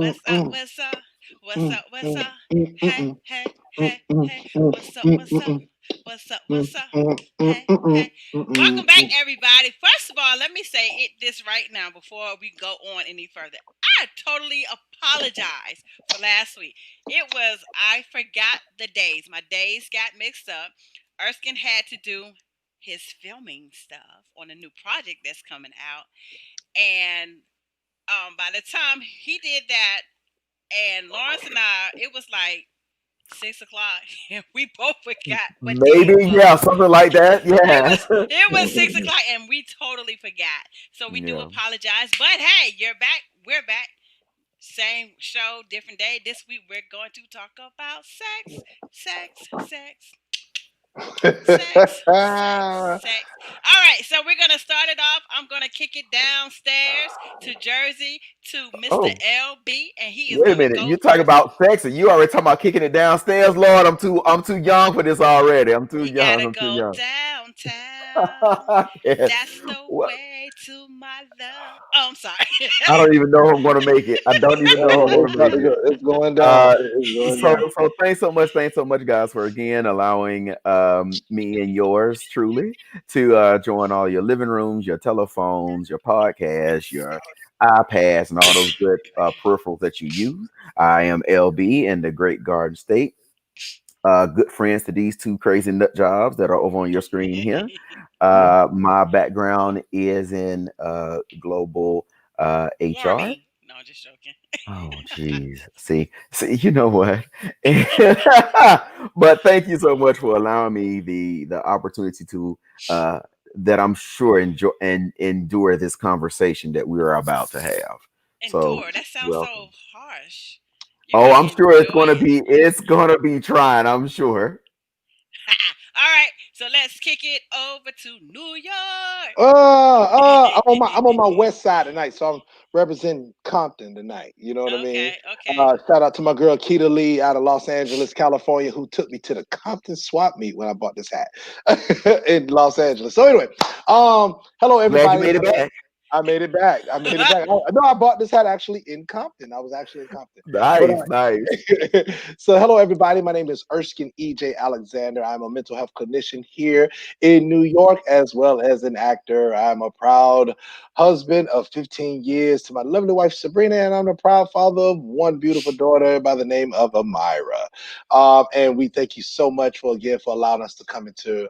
What's up? What's up? What's up? What's up? Hey, hey, hey, hey. What's up? What's up? What's up? What's up? Hey, hey. Welcome back, everybody. First of all, let me say this right now before we go on any further. I totally apologize for last week. I forgot the days. My days got mixed up. Erskine had to do his filming stuff on a new project that's coming out. And by the time he did that, and Lawrence and I, it was like 6 o'clock, and we both forgot what day Maybe, it was. yeah, something like that. It Yeah. was it was 6 o'clock, and we totally forgot. So we do Yeah. apologize. But hey, you're back. We're back. Same show, different day. This week we're going to talk about sex, sex, sex, sex, sex, sex. All right, so we're gonna start it off. I'm gonna kick it downstairs to Jersey to Mr. Oh, LB, and he is wait a gonna minute. go You talk first. about sex, and you already talking about kicking it downstairs, Lord. I'm too young for this already. I'm too We young. gotta I'm too go young. downtown. Yeah. That's the Well, way to my love. Oh, I'm sorry. I don't even know if I'm gonna make it. I don't even know if I'm It's gonna about make to it. go. It's going down. Uh, It's going so down. thanks so much, guys, for again allowing me and yours truly to join all your living rooms, your telephones, your podcasts, your iPads, and all those good peripherals that you use. I am LB in the Great Garden State. Good friends to these two crazy nut jobs that are over on your screen here. My background is in global HR. Warming. No, just joking. Oh, geez. See, you know what? But thank you so much for allowing me the opportunity to uh that I'm sure enjoy and endure this conversation that we are about to have. So, Endure. That sounds so welcome. harsh. You're Oh, gonna I'm sure enjoy it. it's gonna be trying, I'm sure. All right, so let's kick it over to New York. I'm on my west side tonight, so I'm representing Compton tonight. You know what I mean? Okay, okay. Shout out to my girl Keita Lee out of Los Angeles, California, who took me to the Compton swap meet when I bought this hat in Los Angeles. So anyway, hello Glad you everybody. made it back. I made it back. I made it back. No, I bought this hat actually in Compton. I was actually in Compton. But Nice, nice. so hello everybody. My name is Erskine EJ Alexander. I'm a mental health clinician here in New York as well as an actor. I'm a proud husband of 15 years to my lovely wife Sabrina, and I'm a proud father of one beautiful daughter by the name of Amira. And we thank you so much for again for allowing us to come into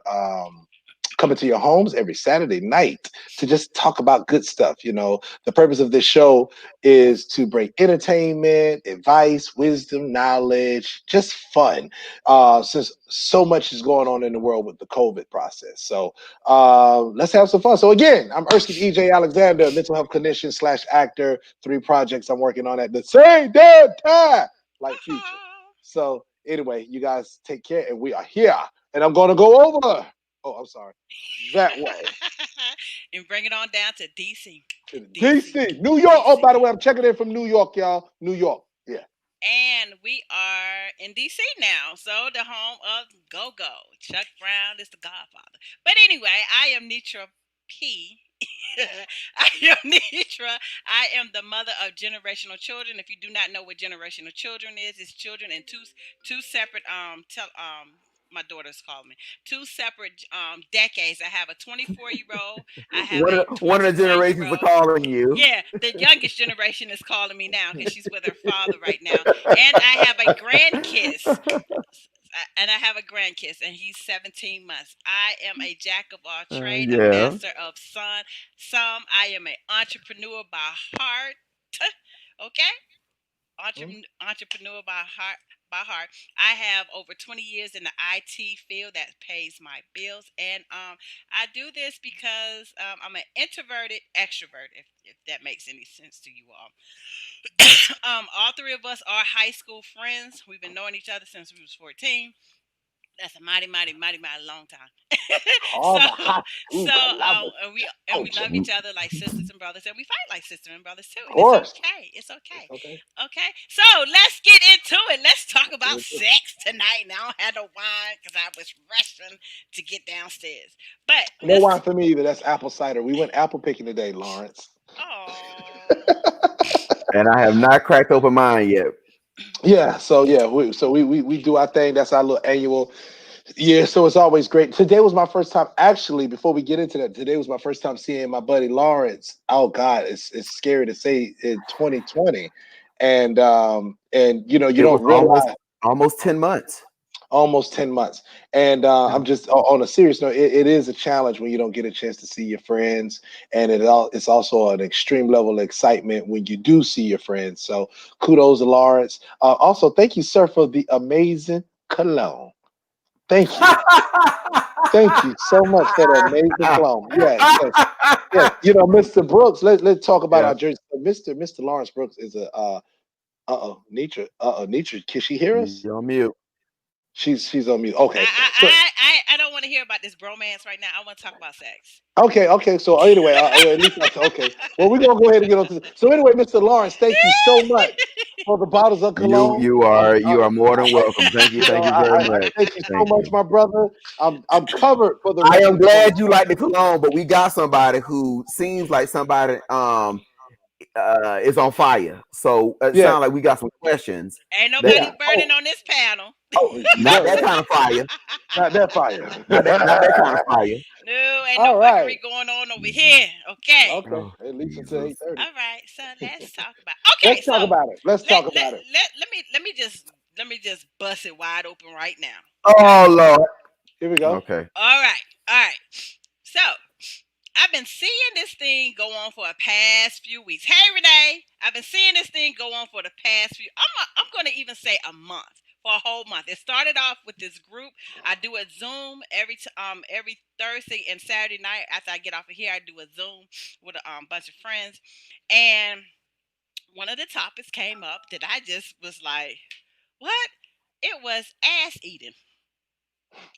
your homes every Saturday night to just talk about good stuff. You know, the purpose of this show is to bring entertainment, advice, wisdom, knowledge, just fun. Since so much is going on in the world with the COVID process. So let's have some fun. So again, I'm Erskine EJ Alexander, mental health clinician slash actor. 3 projects I'm working on at the same damn time, like Future. So anyway, you guys take care, and we are here. And I'm gonna go over. Oh, I'm sorry. That way And bring it on down to DC. to the DC. DC, New York. Oh, DC. by the way, I'm checking in from New York, y'all. New York. Yeah. And we are in DC now, so the home of Go Go. Chuck Brown is the godfather. But anyway, I am Nitra P. I am Nitra. I am the mother of generational children. If you do not know what generational children is, it's children in two separate my daughter's calling me two separate decades. I have a 24-year-old. I have a One of the 21 year generations are old. calling you. Yeah, the youngest generation is calling me now because she's with her father right now, and I have a grandkiss. And I have a grandkiss, and he's 17 months. I am a jack of all trade, a Yeah. master of some. I am an entrepreneur by heart. Okay, Mhm. entrepreneur by heart. By heart, I have over 20 years in the IT field that pays my bills, and I do this because I'm an introverted extrovert. If that makes any sense to you all. All three of us are high school friends. We've been knowing each other since we was 14. That's a mighty, mighty, mighty, mighty long time. Oh, so, the hot so, scoop. I love it. and we Culture. love each other like sisters and brothers, and we fight like sisters and brothers too, Of and it's course. okay. It's okay. It's okay. Okay. So let's get into it. Let's talk about sex tonight. Now I don't have no wine because I was rushing to get downstairs. But No let's. wine for me either. That's apple cider. We went apple picking today, Lawrence. Oh. And I have not cracked open mine yet. Yeah, so yeah, we do our thing. That's our little annual. Yeah, so it's always great. Today was my first time. Actually, before we get into that, today was my first time seeing my buddy Lawrence. Oh God, it's scary to say in 2020, and you know you It was don't realize almost 10 months. almost 10 months. And I'm just on a serious note. It is a challenge when you don't get a chance to see your friends, and it's also an extreme level of excitement when you do see your friends. So kudos to Lawrence. Also, thank you, sir, for the amazing cologne. Thank you. Thank you so much for the amazing clone. Yes, yes, yes. You know, Mr. Brooks. Let's talk about Yeah, our jersey. So Mr. Lawrence Brooks is a Nitra. Nitra. Can she hear you're us? on mute. She's on mute. Okay. So I don't want to hear about this bromance right now. I want to talk about sex. okay. So anyway, at least I okay. Well, we're gonna go ahead and get on to. So anyway, Mr. Lawrence, thank you so much for the bottles of You cologne. you are you are more than welcome. You Thank know, you very I much. thank you so Thank much, you. my brother. I'm covered for the I rest am of the glad you like the cologne, but we got somebody who seems like somebody is on fire. So it yeah. sounds like we got some questions Ain't that nobody Yeah. burning on this panel. not that No, kind of fire, not that fire. not that kind of fire. No, ain't no All right. fuckery going on over here. Okay. Okay. Oh At least until Jesus. 8:30. All right. So let's talk about. Okay. Let's So talk about it. Let's let talk let about it. let me just bust it wide open right now. Okay. Oh Lord. Here we go. Okay. All right. All right. So I've been seeing this thing go on for the past few weeks. Hey Renee, I've been seeing this thing go on for the past few. I'm going to even say a month. For a whole month. It started off with this group. I do a Zoom every Thursday and Saturday night after I get off of here. I do a Zoom with a bunch of friends, and one of the topics came up that I just was like, "What?" It was ass eating.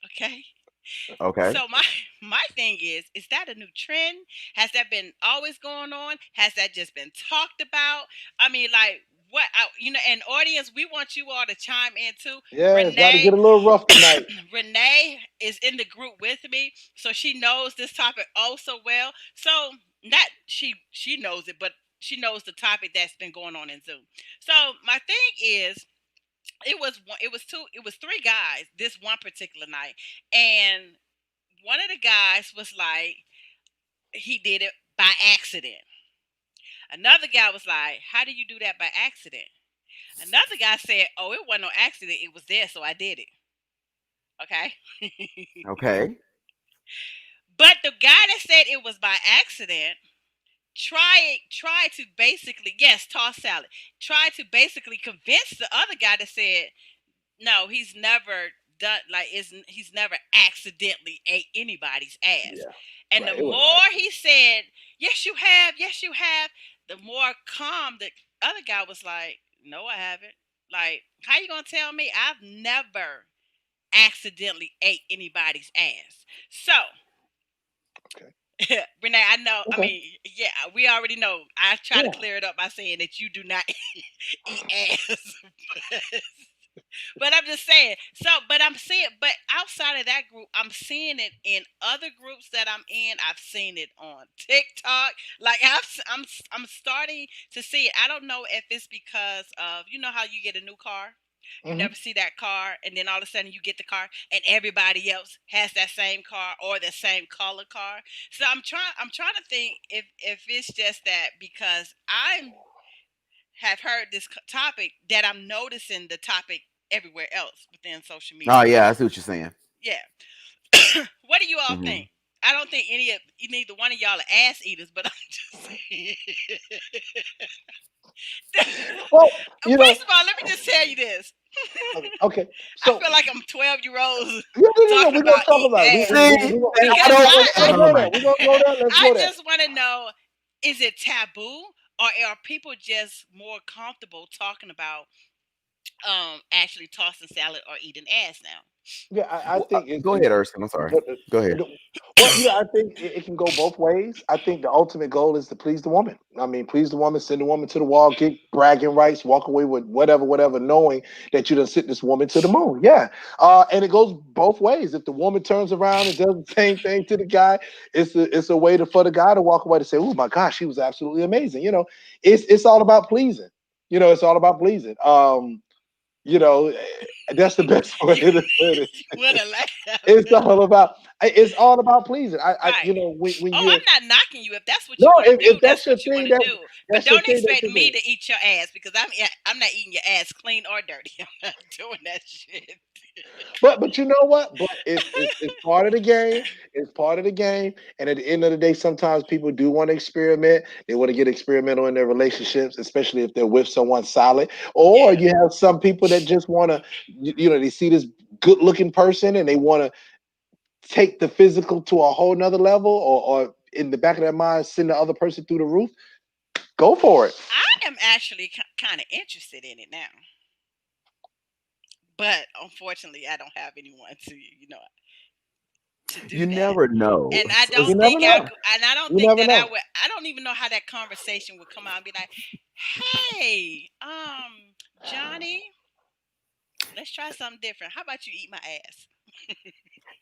Okay. Okay. So my thing is that a new trend? Has that been always going on? Has that just been talked about? I mean, like what? And audience, we want you all to chime in too. Yeah, it's about to get Renee, a little rough tonight. Renee is in the group with me, so she knows this topic oh so well. So not she knows it, but she knows the topic that's been going on in Zoom. So my thing is it was three guys this one particular night, and one of the guys was like, he did it by accident. Another guy was like, how do you do that by accident? Another guy said, oh, it wasn't no accident. It was there, so I did it. Okay. Okay. But the guy that said it was by accident try to basically, yes, toss salad. Try to basically convince the other guy that said no, he's never done like is he's never accidentally ate anybody's ass. Yeah. And the Right. It was an more accident. he said, yes you have, the more calm the other guy was like, no, I haven't. Like, how you gonna tell me I've never accidentally ate anybody's ass? So Okay. Renee, I know. I Okay. mean, yeah, we already know. I try to Yeah. clear it up by saying that you do not eat ass. But I'm just saying. So, but I'm seeing, but outside of that group, I'm seeing it in other groups that I'm in. I've seen it on TikTok. Like I'm starting to see it. I don't know if it's because of how you get a new car. You Hmm. never see that car, and then all of a sudden you get the car, and everybody else has that same car or the same color car. So I'm trying to think if it's just that because I have heard this topic that I'm noticing the topic everywhere else within social Oh media. yeah, I see what you're saying. Yeah. What do you all Hmm. think? I don't think neither one of y'all are ass eaters, but I'm just saying. Well, you know. First of all, let me just tell you this. Okay. Okay. I So feel like I'm 12 year olds yeah, no. talking We're gonna about talk eating about it. ass See, I because We're don't. gonna Oh go my there. We're gonna God. go there. Let's I go there. just want to know, is it taboo or are people just more comfortable talking about actually tossing salad or eating ass now. Yeah, I think Go it's ahead, Erskine. I'm sorry. what Go ahead. the- well, I think it can go both ways. I think the ultimate goal is to please the woman. I mean, please the woman, send the woman to the wall, get bragging rights, walk away with whatever, knowing that you done sent this woman to the moon. Yeah, and it goes both ways. If the woman turns around and does the same thing to the guy, it's a way for the guy to walk away to say, "Oh my gosh, she was absolutely amazing." It's all about pleasing. It's all about pleasing. You know, that's the best way You, to put it. you would have laughed. It's all about pleasing. Right. When Oh, you're I'm not knocking you. If that's what no, you want to if do, that's that's your what you thing, want to do. But that's your don't thing. That's expect your me thing. to eat your ass because I'm not eating your ass clean or dirty. I'm not doing that shit. But you know what? But it's part of the game. It's part of the game. And at the end of the day, sometimes people do want to experiment. They want to get experimental in their relationships, especially if they're with someone solid. Or Yeah. you have some people that just want to, they see this good looking person and they want to take the physical to a whole nother level, or in the back of their mind, send the other person through the roof. Go for it. I am actually kind of interested in it now, but unfortunately, I don't have anyone to do You that. never know. And I You don't never think I know. could, and I don't You think never that I know. would. I don't even know how that conversation would come out and be like, "Hey, Johnny, let's try something different. How about you eat my ass?"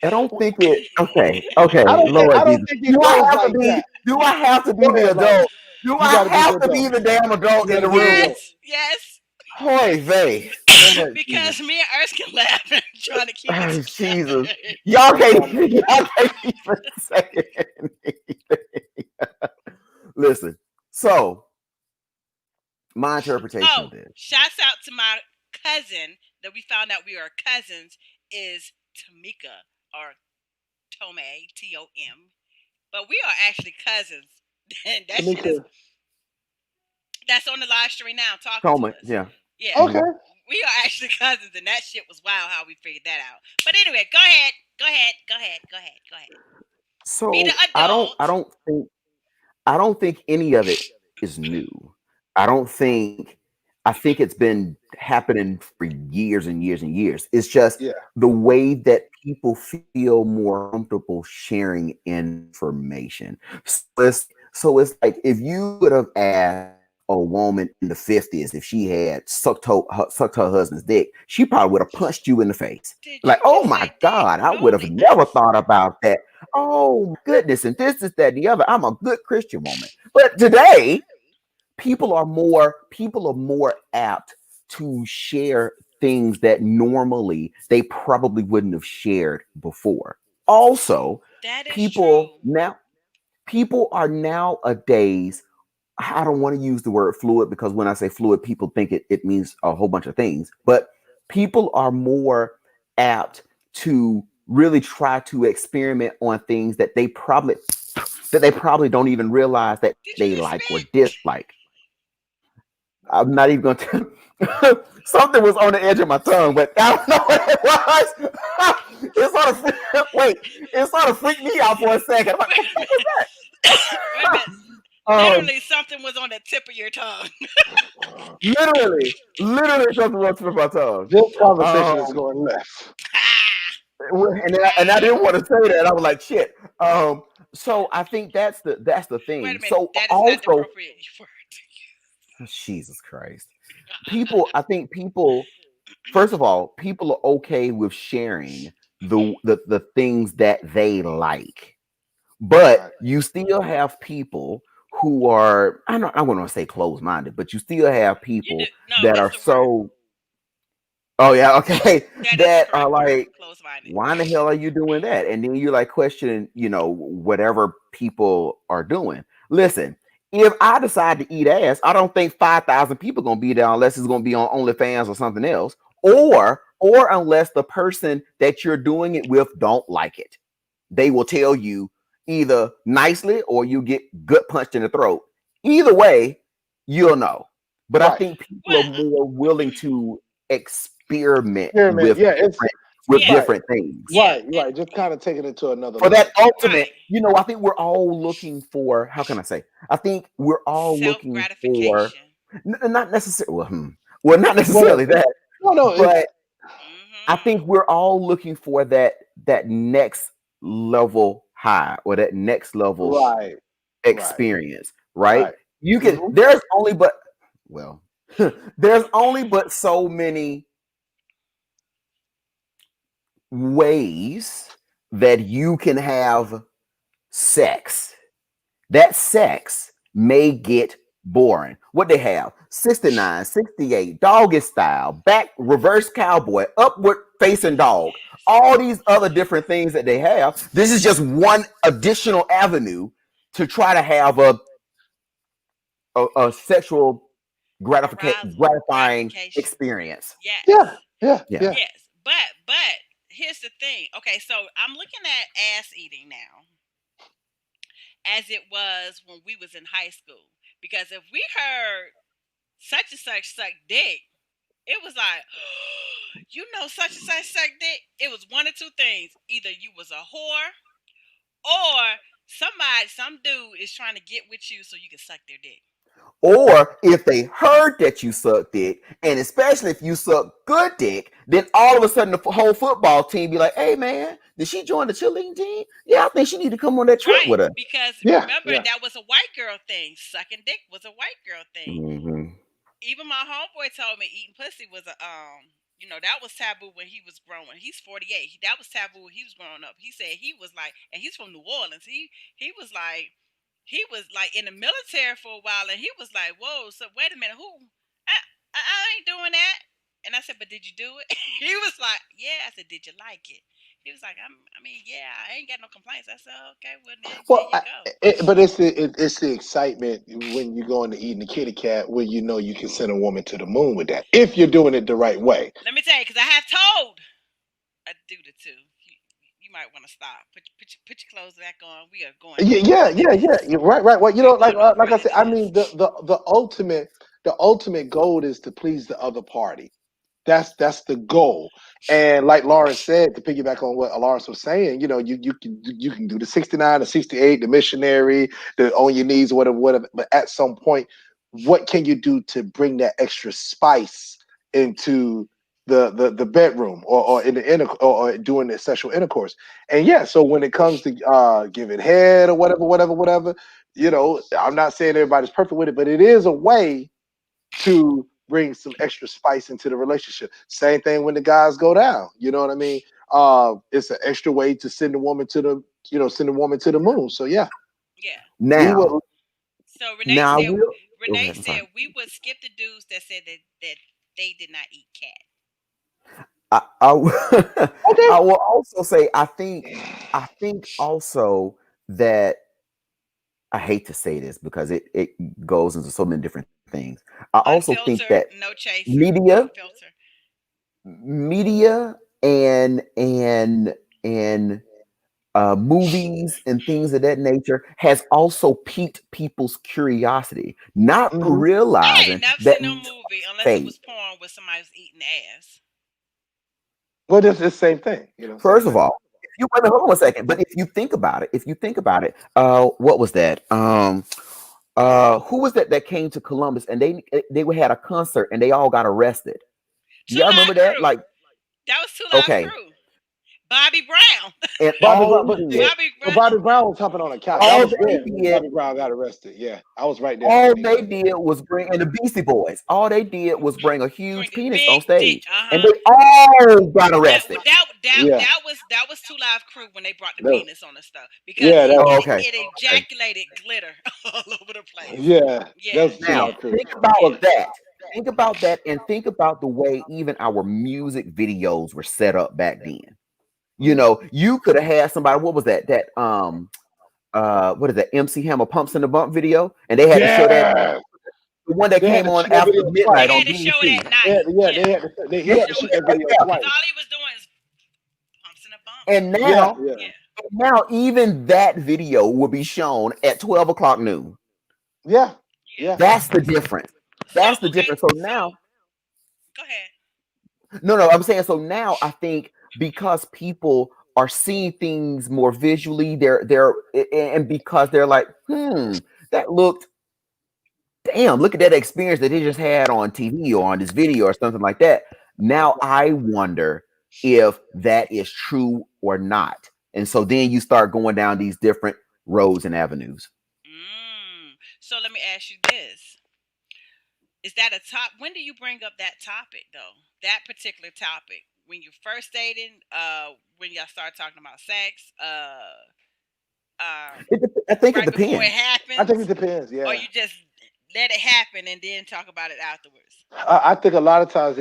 I don't think it. Okay. Okay. I don't think Lord I don't Jesus. think it goes like that. Do I have to be Go the ahead, Lord. adult? Do You I got to be the have to be adult. the damn You adult got in to the be the room? adult. Yes, yes. Hoy vey. Lord Jesus. Because me and Erskine laughing, trying to keep it Oh, Jesus. together. Y'all I'm can't, trying to. y'all can't even say anything. Listen. So, my interpretation Oh, of this. shouts out to my cousin that we found out we are cousins is Tamika or Tome Tom. But we are actually cousins, and that shit is Tamika. that's on the live stream now talking to Toma. us. Yeah. Yeah, Okay. Mhm. we are actually cousins, and that shit was wild how we figured that out. But anyway, go ahead, go ahead, go ahead, go ahead, go ahead. Be the So adult. I don't think any of it is new. I don't think I think it's been happening for years and years and years. It's just Yeah. the way that people feel more comfortable sharing information. So it's like if you would have asked a woman in the 50s if she had sucked her husband's dick, she probably would have punched you in the face. Did Like, you oh just my say dick? God, I would have Normally never us. thought about that. Oh my goodness, and this, that, and the other. I'm a good Christian woman. But today, people are more apt to share things that normally they probably wouldn't have shared before. Also, That is people true. now people are nowadays, I don't want to use the word fluid because when I say fluid, people think it means a whole bunch of things. But people are more apt to really try to experiment on things that they probably don't even realize that Did they you just like or spit? dislike. I'm not even going to. Something was on the edge of my tongue, but I don't know what it was. Wait. It sort of freaked me out for a second. I'm like, Wait what a the fuck was minute. Wait a that? minute. um, Literally, something was on the tip of your tongue. literally something was on my tongue. This conversation is Um, going left. Ah, and I didn't want to say that. I was like, shit. So I think that's the wait thing. a minute. So That is not the also, appropriate word. Jesus Christ, I think people. First of all, people are okay with sharing the things that they like, but Right. you still have people who are, I wouldn't want to say closed minded, but you still have You do people no. that That's are the word. so, oh yeah, okay, That is the that are correct word. like, Close minded. why in the hell are you doing that? And then you like questioning, whatever people are doing. Listen, if I decide to eat ass, I don't think 5,000 people gonna be there unless it's gonna be on OnlyFans or something else, or unless the person that you're doing it with don't like it. They will tell you either nicely or you get gut punched in the throat. Either way, you'll know. But I Right. think people are Well, more willing to experiment Experiment. with Yeah. It's different with yeah, right. different things. yeah, Right. and Right. Just kind of taking it to another For that level. ultimate, right. I think we're all looking for, how can I say? I think we're all Self looking for gratification. not necessarily, well, not Well, necessarily that. No, no, But I think Mhm. we're all looking for that next level high or that next level right, right, experience, right? right. You can Hmm. there's only but well, there's only but so many ways that you can have sex. That sex may get boring. What they have 69, 68, doggy style, back reverse cowboy, upward facing dog, all these other different things that they have. This is just one additional avenue to try to have a sexual Arousal, gratifying gratification. experience. Yeah, Yes. yeah, Yeah. yeah. Yes. But here's the thing. Okay, so I'm looking at ass eating now as it was when we was in high school. Because if we heard such and such suck dick, it was like, you know, such and such suck dick. It was one or two things. Either you was a whore, or some dude is trying to get with you so you can suck their dick. Or if they heard that you suck dick, and especially if you suck good dick, then all of a sudden the whole football team be like, "Hey man, did she join the cheerleading team? Yeah, I think she need to come on that trip Right. with us." Because Yeah, remember, yeah. that was a white girl thing. Sucking dick was a white girl thing. Hmm. Even my homeboy told me eating pussy was a that was taboo when he was growing. He's 48. That was taboo when he was growing up. He said he was like, and he's from New Orleans. He was like, he was like in the military for a while, and he was like, whoa, so wait a minute, who? I ain't doing that. And I said, but did you do it? He was like, yeah. I said, did you like it? He was like, I mean, yeah, I ain't got no complaints. I said, okay, well, there Well, you go. but it's the excitement when you go into eating the kitty cat, where you know you can send a woman to the moon with that if you're doing it the right way. Let me tell you, because I have told a dude or two. You might want to stop. Put your clothes back on. We are going Yeah, nowhere yeah, with yeah, yeah. this. You're right, right. Well, We're going like nowhere I with said, I this. mean, the ultimate goal is to please the other party. That's the goal. And like Lawrence said, to piggyback on what Lawrence was saying, you can do the 69, the 68, the missionary, the on your knees, whatever, whatever. But at some point, what can you do to bring that extra spice into the bedroom, or in the or doing the sexual intercourse? And yeah, so when it comes to giving head or whatever, whatever, whatever, I'm not saying everybody's perfect with it, but it is a way to bring some extra spice into the relationship. Same thing when the guys go down. You know what I mean? It's an extra way to send the woman to the moon. So yeah, Yeah. we Now, will. So now I will go Renee ahead. I'm sorry. said we would skip the dudes that said that they did not eat cat. Okay. I will also say I think also that I hate to say this because it goes into so many different things. I also think that Unfiltered, no chaser. media Unfiltered. media and movies and things of that nature has also piqued people's curiosity, not Hmm. I realizing ain't never that seen no movie unless it fake. was porn where somebody was eating ass. But it's the same thing. Same First of thing. all, if you wait, hold on a second. But if you think about it, what was that? Who was that came to Columbus and they had a concert and they all got arrested? Do Two y'all remember Live that? Crew. Like, That was Two Live okay, Crew. Bobby Brown. and Bobby Brown, but see, Bobby but Brown. Bobby Brown was humping on a couch. I all was they there when did Bobby Brown got arrested. Yeah, I was right there all when he got they arrested. did was bring and the Beastie Boys. All they did was bring a Bring huge a penis on big dick. stage, Uh and huh. they all got That arrested. that that Yeah, that was Two Live Crew when they brought the that, penis on the stuff because yeah, it Oh, it, okay, it okay. ejaculated glitter all over the place. yeah, Yeah, that's Two Now Live yeah, Crew. think about Well, that. Think about that, and think about the way even our music videos were set up back then. You mhm. know, you could have had somebody. What was that? What is that? MC Hammer Pumps in the Bump video, and they had to show that Yeah, the one that they had came to on shoot that after video they midnight twice. on had to show it BET. at night. Yeah, He Yeah, had to show shoot it that video yeah. because twice. all he was doing is pumps and a bumps. And Yeah, now, yeah, Yeah, even that video will be shown at 12 o'clock noon. yeah, yeah. yeah. That's the difference. So That's the okay, difference. So so now, go ahead. no, I'm saying so now. I think because people are seeing things more visually, and because they're like, that looked damn. Look at that experience that they just had on TV or on this video or something like that. Now I wonder if that is true or not. And so then you start going down these different roads and avenues. So let me ask you this: is that a top? When do you bring up that topic though? That particular topic when you're first dating? When y'all start talking about sex? I think it Right before it depends. I think it happens, depends. or Yeah. you just let it happen and then talk about it afterwards? I think a lot of times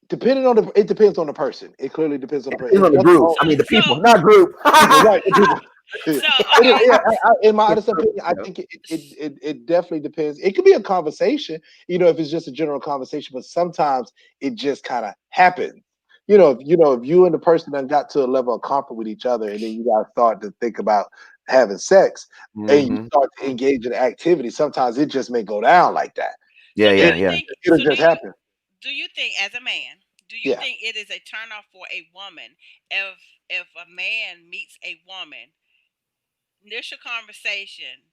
depending on it depends on the person. It clearly depends on the person. Depends If on the one, group. oh, I mean, the So people, not group. people, right? The people. so It, okay. yeah, in my honest Group, opinion, I think it definitely depends. It could be a conversation, if it's just a general conversation, but sometimes it just kind of happens. If you and the person done got to a level of comfort with each other, and then you guys start to think about having sex, and you hmm start to engage in activity, sometimes it just may go down like that. So Yeah, do yeah, you yeah. think? It'll So just happen. do you think as a man? Do you Yeah. think it is a turnoff for a woman if a man meets a woman, initial conversation,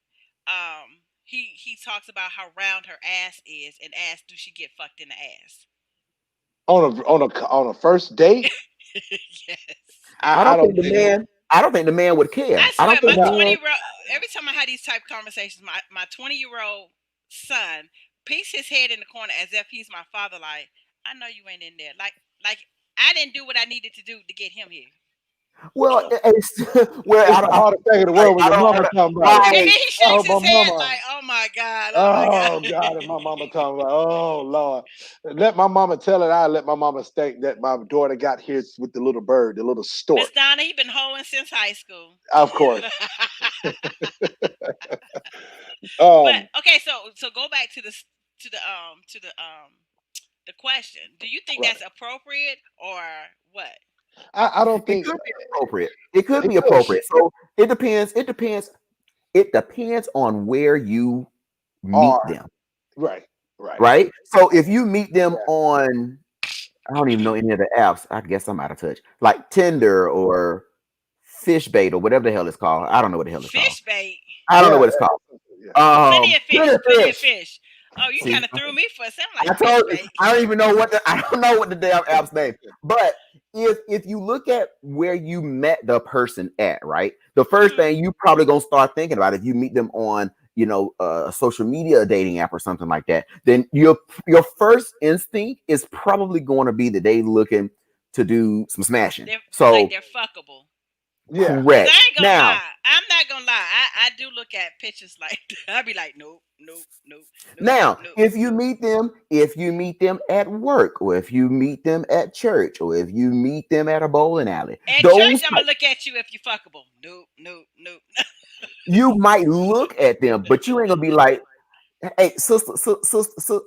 he talks about how round her ass is and asks, do she get fucked in the ass? On a first date, Yes. I I don't don't think the think man. I don't think the man would I care. I swear, don't my think no. 20 men. year old, every time I had these type of conversations, my 20-year-old son peeks his head in the corner as if he's my father, like, I know you ain't in there. Like I didn't do what I needed to do to get him here. Well, Yeah. it's where It's the hardest thing in the world when I your don't mama talking about it. And then right. he Oh, shakes my his head mama. like, oh my God, oh my Oh God. God, and my mama talking about, oh Lord. Let my mama tell it. I let my mama think that my daughter got here with the little bird, the little Miss stork. Donna, he been hoeing since high school. Of course. But Um, okay, so go back to the question. Do you think right. that's appropriate or what? I don't It think could be appropriate. It could it be could. appropriate. So it depends. It depends. It depends on where you meet Are them, right, right. right? So if you meet them Yeah. on, I don't even know any of the apps. I guess I'm out of touch. Like Tinder or Fish Bait or whatever the hell it's called. I don't know what the hell it's called. Fish bait. I don't know Yeah. what it's called. Yeah. Plenty of Plenty fish. of Plenty of fish. fish. Oh, you See, kind of threw me for a second. I'm like I fish told you, bait. I don't even know what the I don't know what the damn app's name. But if you look at where you met the person at, right? The first Hmm. thing you probably gonna start thinking about if you meet them on a social media dating app or something like that, then your first instinct is probably going to be that they looking to do some smashing. They're like So they're fuckable. Yeah. Cause I correct. ain't gonna Now, lie. I'm not gonna lie. I do look at pictures like I'd be like, nope, nope, nope, nope, Now, nope. if you meet them at work, or if you meet them at church, or if you meet them at a bowling alley, At church, those I'm gonna look at you if you fuckable. Nope, nope, nope. you might look at them, but you ain't gonna be like, "Hey, sister,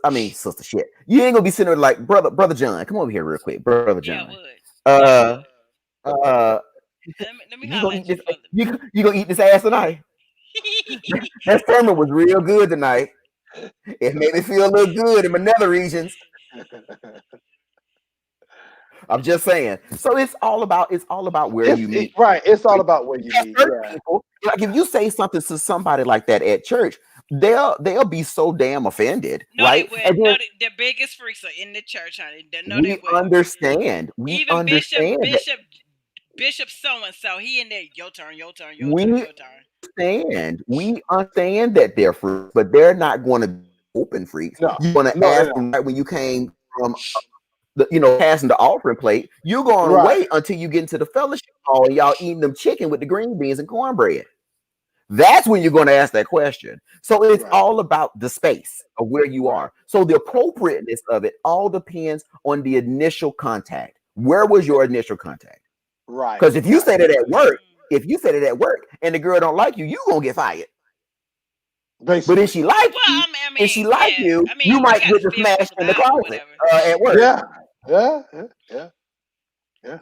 I mean, sister, shit." You ain't gonna be sitting there like, brother John, come over here real quick, brother Yeah, I John. would. Yeah, I Uh, would. uh, Let me you holler gonna eat at you this? for You gonna eat this ass tonight? That sermon was real good tonight. It made me feel a little good in my nether regions. I'm just saying. So it's all about where It's you meet. right. It's all Right? about what you At meet. certain Yeah. people, like if you say something to somebody like that at church, they'll be so damn offended, No, they right? wouldn't. And No, then the biggest freaks are in the church, honey. No, they we wouldn't. understand. We Even understand that. Bishop so and so, he in there. Your turn, your turn, your turn, We your turn. understand. We understand that they're freaks, but they're not going to be open freaks. No. You're going to No. ask Yeah. them right when you came from passing the offering plate. You're going to Right. wait until you get into the fellowship hall and y'all eating them chicken with the green beans and cornbread. That's when you're going to ask that question. So it's Right. all about the space of where you Right. are. So the appropriateness of it all depends on the initial contact. Where was Yeah. your initial contact? Right. Because if you Right. say that at work, Mm. if you said it at work and the girl don't like you, you gonna get fired. But if Basically. she like Well, you, I mean, yeah. I you mean, you might got to get the feel smash people's in the eyes or closet whatever. at work. Yeah. Yeah. Yeah. Yeah. Yeah.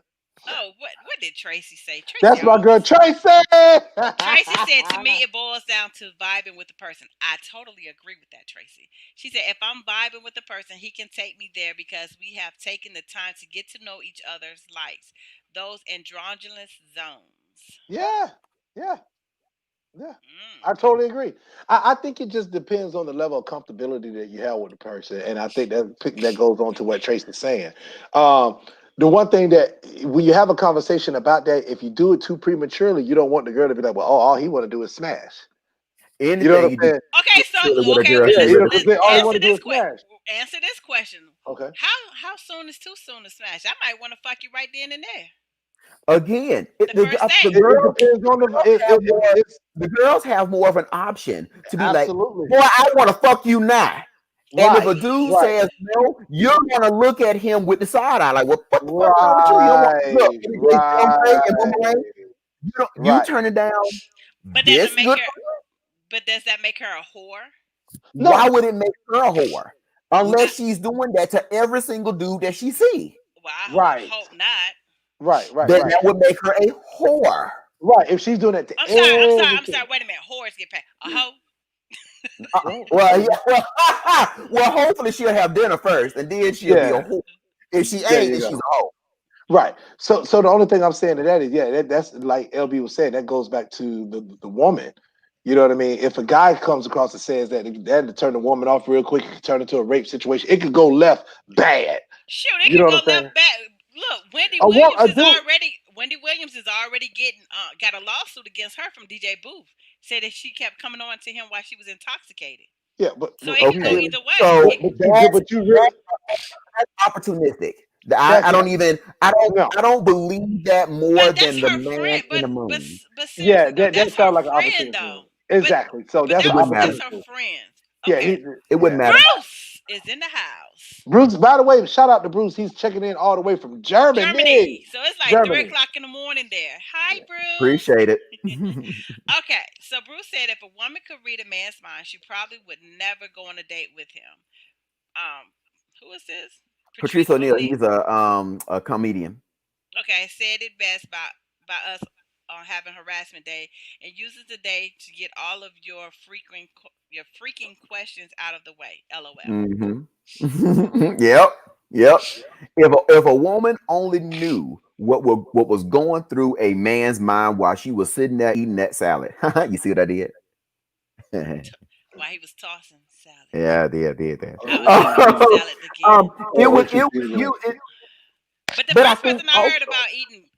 Oh, what did Tracy say? Tracy That's my girl always. Tracy. Tracy said to me, it boils down to vibing with the person. I totally agree with that, Tracy. She said, if I'm vibing with the person, he can take me there because we have taken the time to get to know each other's likes, those androgynous zones. Yeah. Yeah. Yeah, I Mm. totally agree. I think it just depends on the level of comfortability that you have with the person, and I think that goes on to what Tracy's saying. Um, the one thing that when you have a conversation about that, if you do it too prematurely, you don't want the girl to be like, "Well, oh, all he want to do is smash." You know what Anything I'm you do saying? Okay, so surely with a okay, girl, okay. Yeah, she Let's you know, ready because for they all they want answer to do this is smash. answer this question. Okay. How soon is too soon to smash? I might want to fuck you right then and there, again. the first The date. It girls depends on have more. it's The girls have more of an option to be like, absolutely boy, I want to fuck you now. And if a right, dude right, says no, you're gonna look at him with the side eye, like, well, what the fuck wrong with you? You don't want look, right, it's boomerang and right, boomerang. You don't, you right. turn it down But does it this make good. her? But does that make her a whore? Why No, would it make her a whore? I, Unless she's doing that to every single dude that she see. well, I would right, hope not. right, right, Then right, that would make her a whore. right. If she's doing that to I'm sorry. I'm sorry. I'm everything, sorry. Wait a minute. Whores get paid. A hoe. right? Well, yeah, well, hopefully she'll have dinner first, and then she'll be a Yeah, whore. If she there ain't, you then go. she's a hoe. Right. So the only thing I'm saying to that is, yeah, that's like LB was saying. That goes back to the woman. You know what I mean? If a guy comes across and says that to turn the woman off real quick, it could turn into a rape situation. It could go left bad. Shoot, it You know could what go I'm saying? left back. Look, A dude, Wendy Williams is already getting got a lawsuit against her from DJ Booth. Said that she kept coming on to him while she was intoxicated. yeah, So it but can you go Okay, really, either way. so but you really, that's opportunistic. I that's don't even no, I don't believe that more But that's than the her man friend. in the moon. But yeah, seriously though, that that's her sounds like an friend opportunity. though. But Exactly. So but that's It an wouldn't matter. that's her opportunity. friend. Yeah, Okay, It wouldn't yeah. matter. Bruce is in the house. Bruce, by the way, shout out to Bruce. He's checking in all the way from Germany. Germany. So it's like three Germany. o'clock in the morning there. Hi, Yeah. Bruce. Appreciate it. Okay, so Bruce said if a woman could read a man's mind, she probably would never go on a date with him. Who is this? Patrice Patrice O'Neal, O'Neal. he's a comedian. Okay, said it best by us on having harassment day and uses the day to get all of your freaking questions out of the way. LOL. Hmm. Yep, yep. If a woman only knew what was going through a man's mind while she was sitting there eating that salad, you see what I did? While he was tossing salad. Yeah, I did that. I was eating salad again. It Oh, would what you it feeling? But the but I first think person I heard also about eating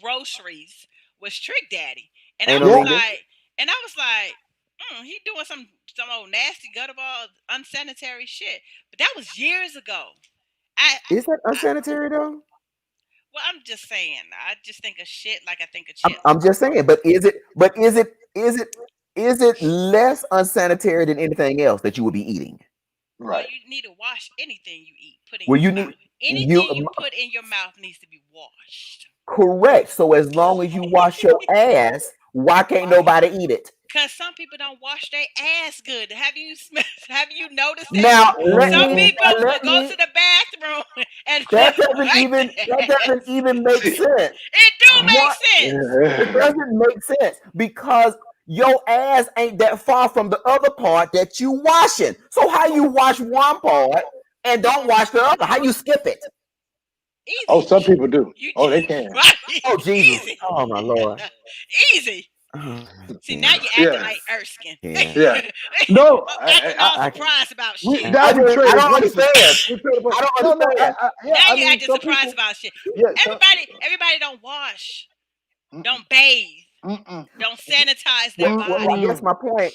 groceries was Trick Daddy, and I ain't no was Yeah, legal. like, he doing some old nasty gutterball unsanitary shit. But that was years ago. I, Is that I unsanitary though? well, I'm just saying. I just think of shit like I think of chitlin. I'm just saying. Is it less unsanitary than anything else that you would be eating? Well, right. you need to wash anything you eat, put in Well, your you mouth. need you Anything you put in your mouth needs to be washed. correct. So as long as you wash your ass, why can't nobody eat it? Cause some people don't wash their ass good. Have you noticed that? Now Some people will let go me to the bathroom and that wipe their doesn't ass. even make See, sense. It do make What sense. it doesn't make sense because your ass ain't that far from the other part that you washing. So how you wash one part and don't wash the other? How you skip it? oh, Easy. some people do. You Oh, they can. right. Oh Jesus! Easy. Oh my Lord! Easy. Oh, See, now you're acting Yeah, like Erskine. yeah. yeah. No, Acting all I surprised about we shit. now we I trading don't places. understand. We trading I places. don't No, no. understand. Yeah. Now I you're mean, acting some surprised people. about shit. Yeah. Some. Everybody don't wash, Mm-mm, don't bathe, mm-mm, don't sanitize their Well, I body. guess mm-mm. my point.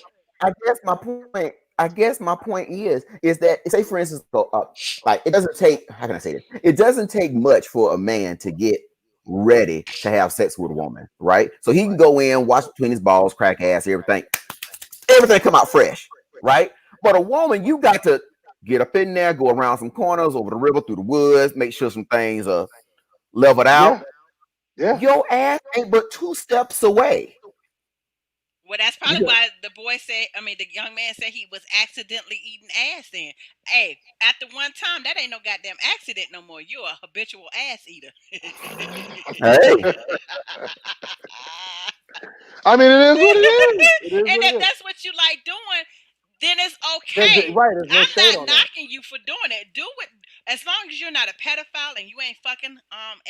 I guess my point is that say for instance, go up like it doesn't take. How can I say this? It doesn't take much for a man to get ready to have sex with a woman, right? So he can go in, wash between his balls, crack ass, everything come out fresh, right? But a woman, you got to get up in there, go around some corners, over the river, through the woods, make sure some things are leveled out. Yeah. Yeah. Your ass ain't but two steps away. Well, that's You probably got. why the young man said he was accidentally eating ass then. Hey, after one time, that ain't no goddamn accident no more. You're a habitual ass eater. Hey, I mean, it is what it is. It is And what it if is. that's what you like doing, then it's okay. Right. There's no I'm shade not on that. knocking you for doing it. Do it as long as you're not a pedophile and you ain't fucking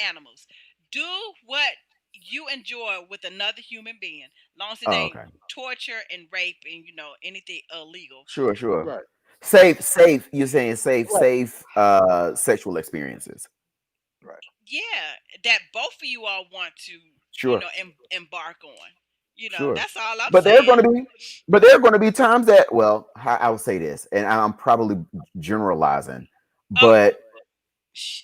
animals. Do what? you enjoy with another human being, long as it Oh, ain't okay. torture and rape and anything illegal. Sure, sure. Right. Safe. You're saying Right. safe sexual experiences. Right. Yeah, that both of you all want to, Sure, embark on. sure. That's all I'm But there are going saying. to be, but there are going to be times that, well, I will say this, and I'm probably generalizing, Oh, but sh-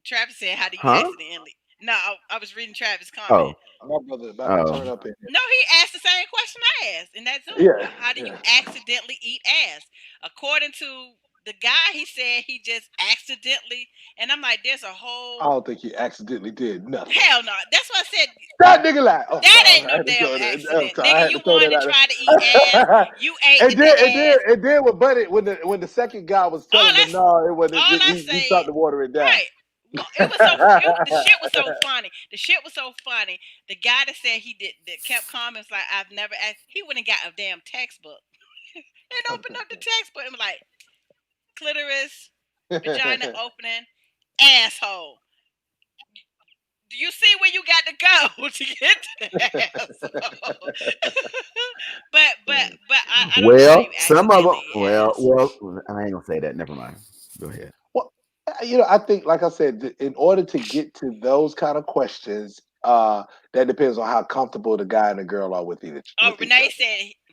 Travis said, "How do you huh? accidentally?" No, I was reading Travis' comment. Oh, My brother about to turn oh, up in No, he asked the same question I asked in that Zoom. here. How do Yeah. you Yeah. accidentally eat ass? According to the guy, he said he just accidentally, and I'm like, there's a I whole don't think he accidentally did nothing. hell no. That's what I said. That nigga lie. Oh, That sorry. ain't I no had to damn throw that. I'm accident, sorry. I nigga. had to You throw wanted that to try to eat ass. out. You ate And the then, ass. with Buddy, when the second guy was All telling I him no, it wasn't. all I He say, started to water it down. right. It was the shit was so funny. The shit was so funny. The guy that said he did that kept comments like I've never asked. He went and got a damn textbook and opened up the textbook and was like clitoris, vagina opening, asshole. Do you see where you got to go to get to the asshole? I don't know how well, you some of them. accidentally eat ass. Well, I ain't gonna say that. Never mind. Go ahead. Well, I think, like I said, in order to get to those kind of questions, that depends on how comfortable the guy and the girl are Oh, with each other.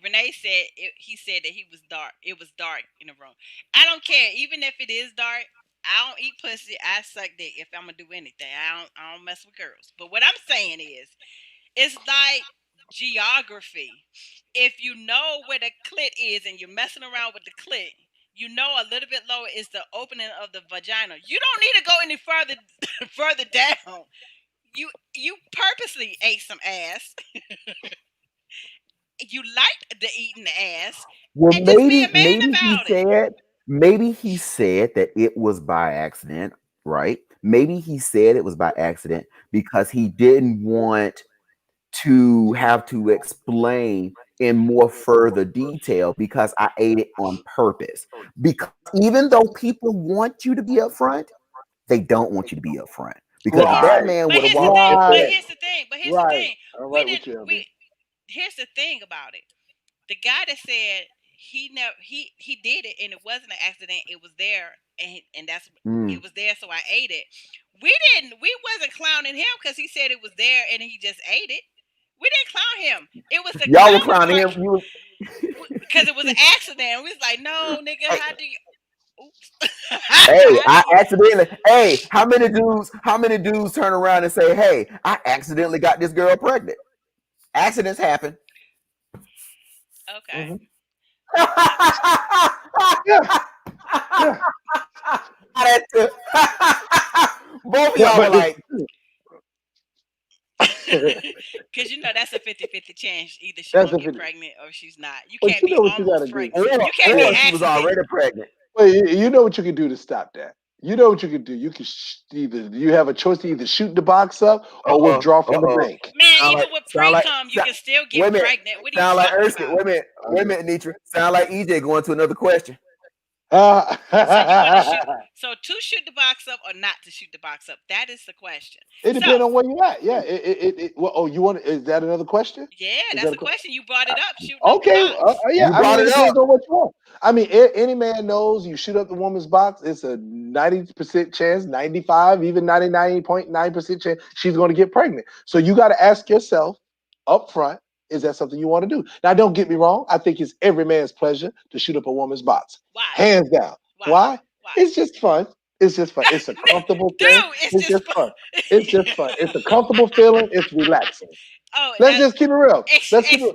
Renee said he said that he was dark. It was dark in the room. I don't care, even if it is dark. I don't eat pussy. I suck dick if I'm gonna do anything. I don't mess with girls. But what I'm saying is, it's like geography. If you know where the clit is and you're messing around with the clit, you know a little bit lower is the opening of the vagina. You don't need to go any further further down. You purposely ate some ass. You liked the eating the ass, Well, and just be a man maybe about it. he said that it was by accident, right? Maybe he said it was by accident because he didn't want to have to explain in more further detail because I ate it on purpose. Because even though people want you to be upfront, they don't want you to be upfront. But Because if here's that Right, man but would have here's the walked thing. But right, here's the thing. But here's the right. thing. I'm We right with didn't. you, LB. Here's the thing about it. The guy that said he never he did it and it wasn't an accident. It was there and that's it mm, was there. So I ate it. We wasn't clowning him because he said it was there and he just ate it. We didn't clown him. It was the y'all were clowning clowning part him. You because it was an accident. We was like, no, nigga, hey, how do you? Oops. hey, How do I you? accidentally. Hey, how many dudes turn around and say, "Hey, I accidentally got this girl pregnant." Accidents happen. Okay. Hmm. Uh, Yeah, yeah. That too. Both of But y'all were but like, Because that's a 50-50 chance. Either she that's gonna a get video. pregnant or she's not. You But can't you be know what you got to almost do. pregnant. You can't be or she was accident. already pregnant. Well, you know what you can do to stop that. You know what you can do. You can either you have a choice to either shoot the box up or withdraw Uh from the oh. bank. Man, Sound even like, with sound pre like, cum, you sound, can still wait a get minute. pregnant. What are you Sound like talking Erskine. about? Wait a minute, Nitra. Sound like EJ going to another question. So you want to shoot? It So to shoot the box up or not to shoot the box up? That is the question. So depends on where you at. Yeah. Well, oh, you want? Is that another question? yeah, Is that's that a the question? question. You brought it up, shooting up the Okay, box. yeah. You I brought mean, it it up. depends on what you want. I mean, any man knows you shoot up the woman's box, it's a 90% chance, 95, even 99.9% chance she's going to get pregnant. So you got to ask yourself up front, is that something you want to do? Now, don't get me wrong. I think it's every man's pleasure to shoot up a woman's box, Why? hands down. Why? Why? Why? It's just fun. It's just fun. It's a comfortable Dude, thing. it's It's just just fun. fun. It's just fun. It's a comfortable feeling. It's relaxing. Oh, Let's that just keep it real. ex, Let's keep it ex, real.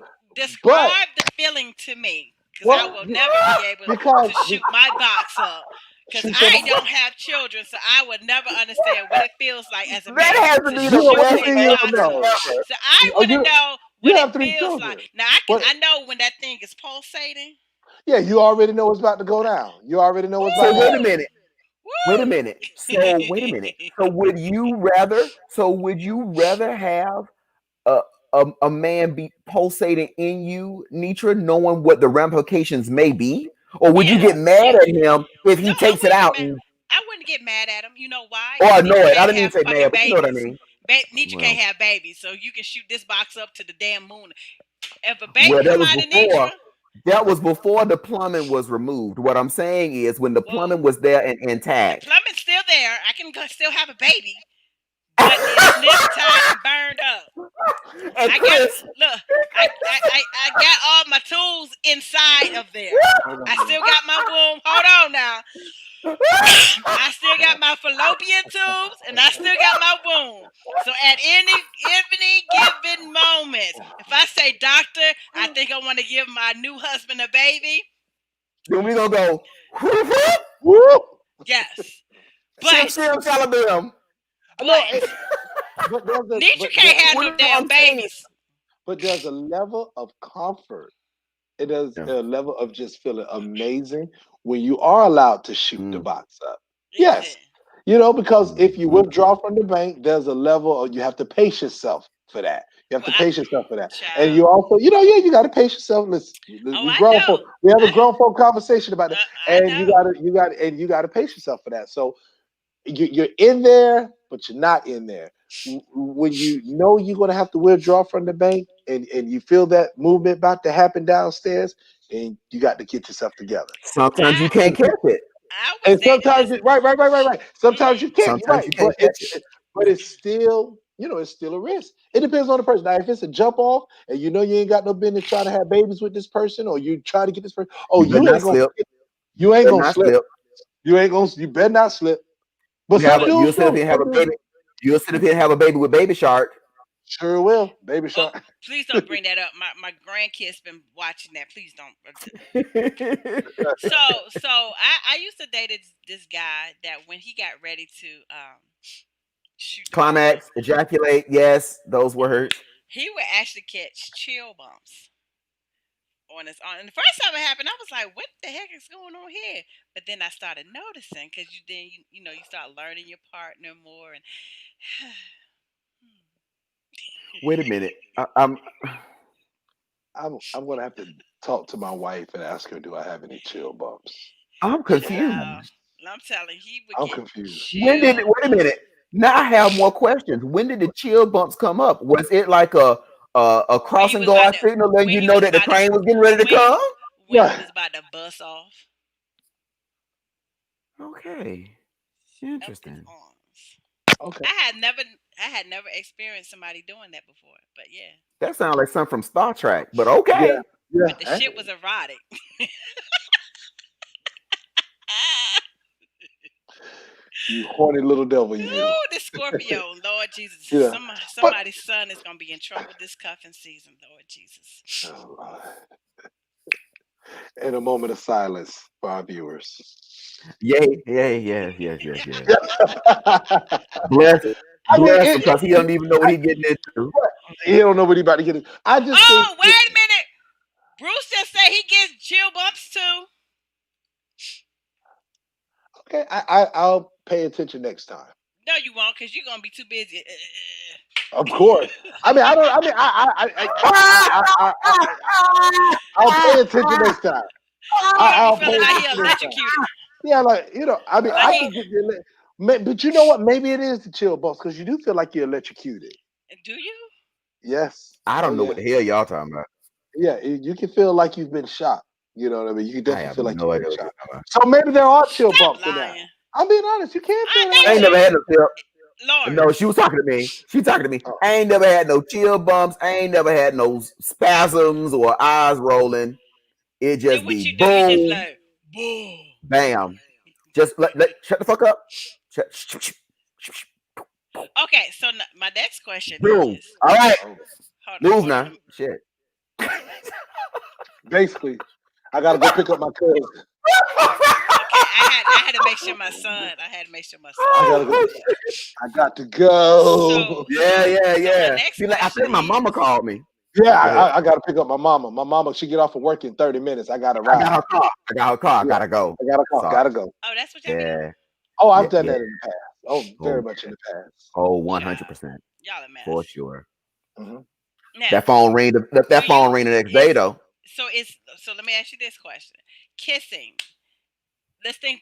But describe the feeling to me, because I well, will never be able because to shoot my box up, because shoot your I don't have children, so I would never understand what it feels like as a That man has to to be the you shoot best oh, his you box answer up. no ever. So I oh, want to know you what it have three feels like. children. Now What? I know when that thing is pulsating. Yeah, you already know what's about to go down. You already know what's So about to wait a happen. Woo! minute. Wait a Woo! minute. So wait a minute. So would you rather? So would you rather have a a man be pulsating in you, Nitra, knowing what the ramifications may be, or would you Yeah, get mad yeah. at him if No, he I takes it wouldn't get out mad. and I wouldn't get mad at him. You know why? or Because annoy these it? I men didn't mean have to say fucking mad, but you know what I babies. mean. Nietzsche Well, can't have babies, so you can shoot this box up to the damn moon. If a baby well, that come was out of before. Nietzsche, That was before the plumbing was removed. What I'm saying is, when the well, plumbing was there and the intact. plumbing's still there. I can still have a baby, but it's nipped, tied, and burned up. And I got Chris, look. I got all my tools inside of there. Hold on I a minute. still got my womb. Hold on now. I still got my fallopian tubes, and I still got my womb. So at any given moment, if I say, "Doctor, I think I want to give my new husband a baby," then we gonna go. Whoop, whoop, Woo! yes. shim But shim shalabim. No, but Nietzsche but can't have What no I'm damn saying is, babies. there's a level of comfort. It is yeah. a level of just feeling amazing when you are allowed to shoot the Mm, box up. Yes. Listen, Because mm, if you mm. withdraw from the bank, there's a level of you have to pace yourself for that. You have well, to pace yourself for that. And child. you also, yeah, you gotta pace yourself. Listen, Oh, we I grown folk. know. We have a I grown folk conversation about it. I And know. you gotta pace yourself for that. So you're in there, but you're not in there. When you know you're going to have to withdraw from the bank and you feel that movement about to happen downstairs, and you got to get yourself together. Sometimes you I can't catch it. I was And dating sometimes, this. right. Sometimes you can't. You're Sometimes right, you can't catch it. but it's still, it's still a risk. It depends on the person. Now, if it's a jump off, and you ain't got no business trying to have babies with this person, or you try to get this person, oh, You better you ain't not gonna, slip. you ain't Better gonna not slip. slip. You better not slip. But You have some a. dudes You'll sit up do. here and have Some a dudes baby. You'll sit up here and have a baby with Baby Shark. sure will, baby Oh, shark. please don't bring that up. My grandkids been watching that. Please don't. So I used to date this guy that when he got ready to shoot the box up, Climax, ejaculate. Yes, those words. he would actually catch chill bumps on his arm. And the first time it happened, I was like, "What the heck is going on here?" But then I started noticing because you start learning your partner more and. Wait a minute. I'm I'm gonna have to talk to my wife and ask her, do I have any chill bumps? I'm Child, confused. I'm telling you, he would I'm get confused. When did chill wait a bumps. minute? Now I have more questions. When did the chill bumps come up? Was it like a When he crossing was about guard to, signal letting when you he know was that the about to, train was getting ready to when he come? when he Yeah. was about to bust off Okay. up his Interesting. arms. Okay. I had never experienced somebody doing that before, but yeah. That sounds like something from Star Trek, but Yeah. okay. Yeah. But the shit was erotic. Ah, You horny little devil, you. ooh, this Scorpio, Lord Jesus, Yeah. But somebody's son is gonna be in trouble this cuffing season, Lord Jesus. oh, Lord. In a moment of silence for our viewers. Yay, yay, yes. I Bless mean, bless him because he don't even know what he getting into. he don't know what he about to get. I just think, Oh, wait a minute. Bruce just said he gets chill bumps too. okay, I'll pay attention next time. No, you won't, cause you're gonna be too busy. Of course. I mean, I don't. I mean, I'll pay attention next time. He gonna be I'll pay feeling like he attention next time. electrocuted. Yeah, like I mean, Like I he can get the, but you know what? Maybe it is the chill bumps because you do feel like you're electrocuted. do you? Yes. I Oh don't know yeah. what the hell y'all talking about. Yeah. You can feel like you've been shot. You know what I mean? You can I definitely have feel like no you've been idea what shot. you're talking So maybe there are chill Stop bumps in that. lying. I'm being honest. You can I feel about. I ain't that. know never you, had no chill. Lord. No, she was talking to me. She talking to me. Oh, I ain't never had no chill bumps. I ain't never had no spasms or eyes rolling. It Then just what be you do? You just boom, like, boom. bam. Just let shut the fuck up. Okay, so my next question Boom. is, All right, oh. move hold on. now. Shit. Basically, I gotta go pick up my cousin. Okay, I had to make sure my son. I had to make sure my son I was gotta go. Oh, okay. I got to So go. so so my yeah. next See, like, I question think my mama is, called me. Yeah, Go ahead. I gotta pick up my mama. My mama, she get off of work in 30 minutes. I gotta I got ride. her car. I got her car. I Yeah, gotta go. I gotta call. Sorry. Gotta go. oh, that's what y'all do? Yeah. Oh, I've Yeah. done Yeah. that in the past. Oh, Oh very much in yeah. the past. Oh, Child, 100%. y'all a For mess. sure. Hmm. Now, That phone ring. do That phone you ring the next day is though. so let me ask you this question. Kissing. Let's think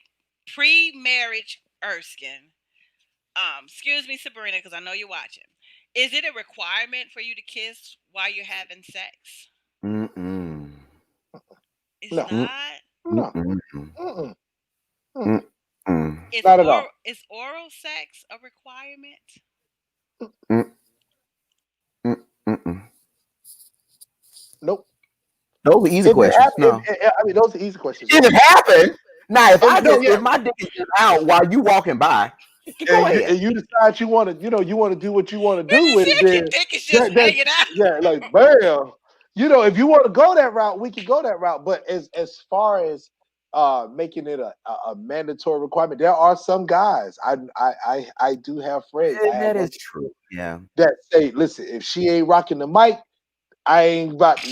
pre-marriage Erskine. Excuse me, Sabrina, because I know you're watching. Is it a requirement for you to kiss while you're having sex? Mm-mm. It's No, Mm, not. no, mm-mm. mm-mm, mm-mm. Mm-mm. Not at all. Is oral sex a requirement? Mm, mm, mm-mm. Nope. Those are easy If it questions. happen, No. I mean, those are easy questions. If Yes. it happened, now No, yeah. if my dick is just out while you walking by, go ahead. And you decide you want to, you want to do what you want to When do you with it, see if your then dick is just that hanging out. yeah, like bam. If you want to go that route, we can go that route. But as far as making it a mandatory requirement, there are some guys. I do have friends. I And have that is brothers true. Yeah. that say, listen, if she ain't rocking the mic, I ain't about.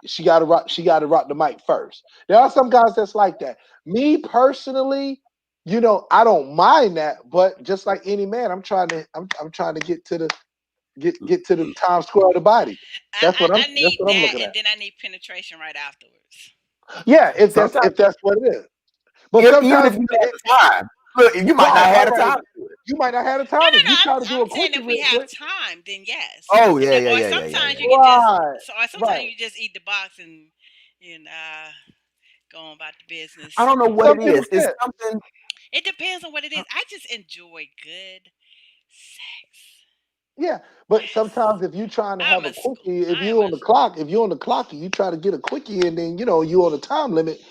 She got to rock. She got to rock the mic first. There are some guys that's like that. Me personally, I don't mind that. But just like any man, I'm trying to get to the Times Square of the body. I That's need what I'm that, looking and at. then I need penetration right afterwards. Yeah, Sometimes, if that's what it is. But even if sometimes, you have the time, look, you might not right, have right, the right. time to do it. You might not have the No, time no, if no. you try to do I'm a saying quickie if we real have quick. time, then yes. Oh And yeah, then, yeah, or yeah, yeah, yeah, sometimes yeah. you can just, Right, or sometimes right. you just eat the box and go on about the I business. don't know what Some it people is. It's can. something. It depends on what it is. I just enjoy good sex. Yeah, but Yes, sometimes if you trying to have a quickie, if I you am on the clock, if you're on the clock and you try to get a quickie and then you on a time limit,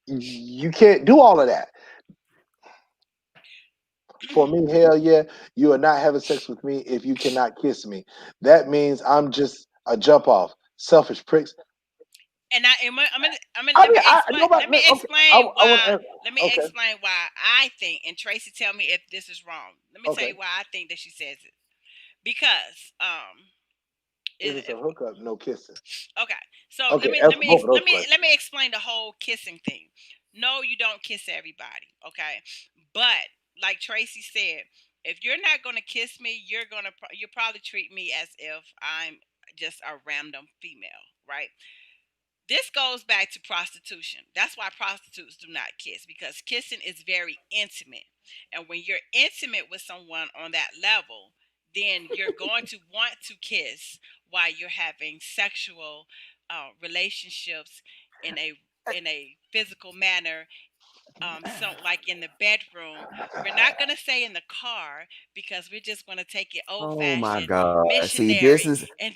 you can't do all of that. For me, hell yeah, you are not having sex with me if you cannot kiss me. That means I'm just a jump off. Selfish pricks. and I'm gonna I mean, I nobody. let me Okay, I want explain. to. Let me Okay, explain why I think. And Tracy, tell me if this is wrong. Let me tell okay. you why I think that she says it. Because If it's a if hookup, no kissing. okay, so Okay, answer both of those questions. let me explain the whole kissing thing. No, you don't kiss everybody, okay? But like Tracy said, if you're not gonna kiss me, you probably treat me as if I'm just a random female, right? This goes back to prostitution. That's why prostitutes do not kiss, because kissing is very intimate. And when you're intimate with someone on that level, then you're going to want to kiss while you're having sexual relationships in a physical manner. So like in the bedroom, we're not gonna say in the car because we're just gonna take it old Oh my fashioned God. See, missionary and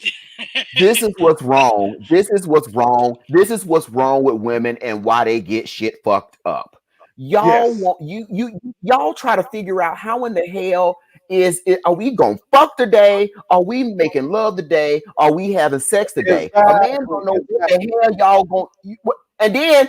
this is what's wrong. This is what's wrong. This is what's wrong with women and why they get shit fucked up. Y'all Yes, want y'all try to figure out how in the hell is it, are we gonna fuck today? Are we making love today? Are we having sex today? A man exactly, don't know what the exactly. hell y'all going and then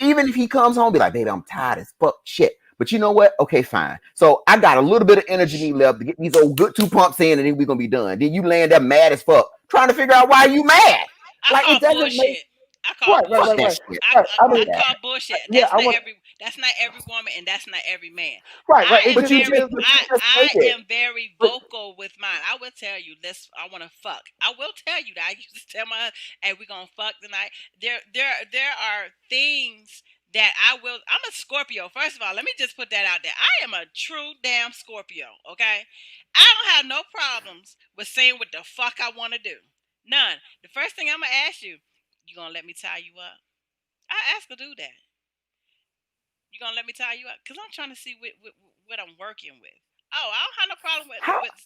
even if he comes home be like, baby, I'm tired as fuck shit. But you know what? Okay, fine. So I got a little bit of energy me left to get these old good 2 pumps in, and then we're gonna be done. Then you land there mad as fuck, trying to figure out why you mad. I Like call it doesn't make bullshit. I call Right, right, fuck right, that bullshit. right, shit. right. I Fuck mean, I that. call bullshit. yeah, I want. That's not every woman and that's not every man. Right, right. It But just you depends. just say I it. am very But vocal with mine. I will tell you, I want to fuck. I will tell you that. I used to tell my husband, hey, we're gonna fuck tonight. There are things that I will. I'm a Scorpio. First of all, let me just put that out there. I am a true damn Scorpio. Okay, I don't have no problems with saying what the fuck I want to do. None. The first thing I'm gonna ask you, you gonna let me tie you up? I ask her to do that. You gonna let me tie you up? Cause I'm trying to see what I'm working with. Oh, I don't have no problem with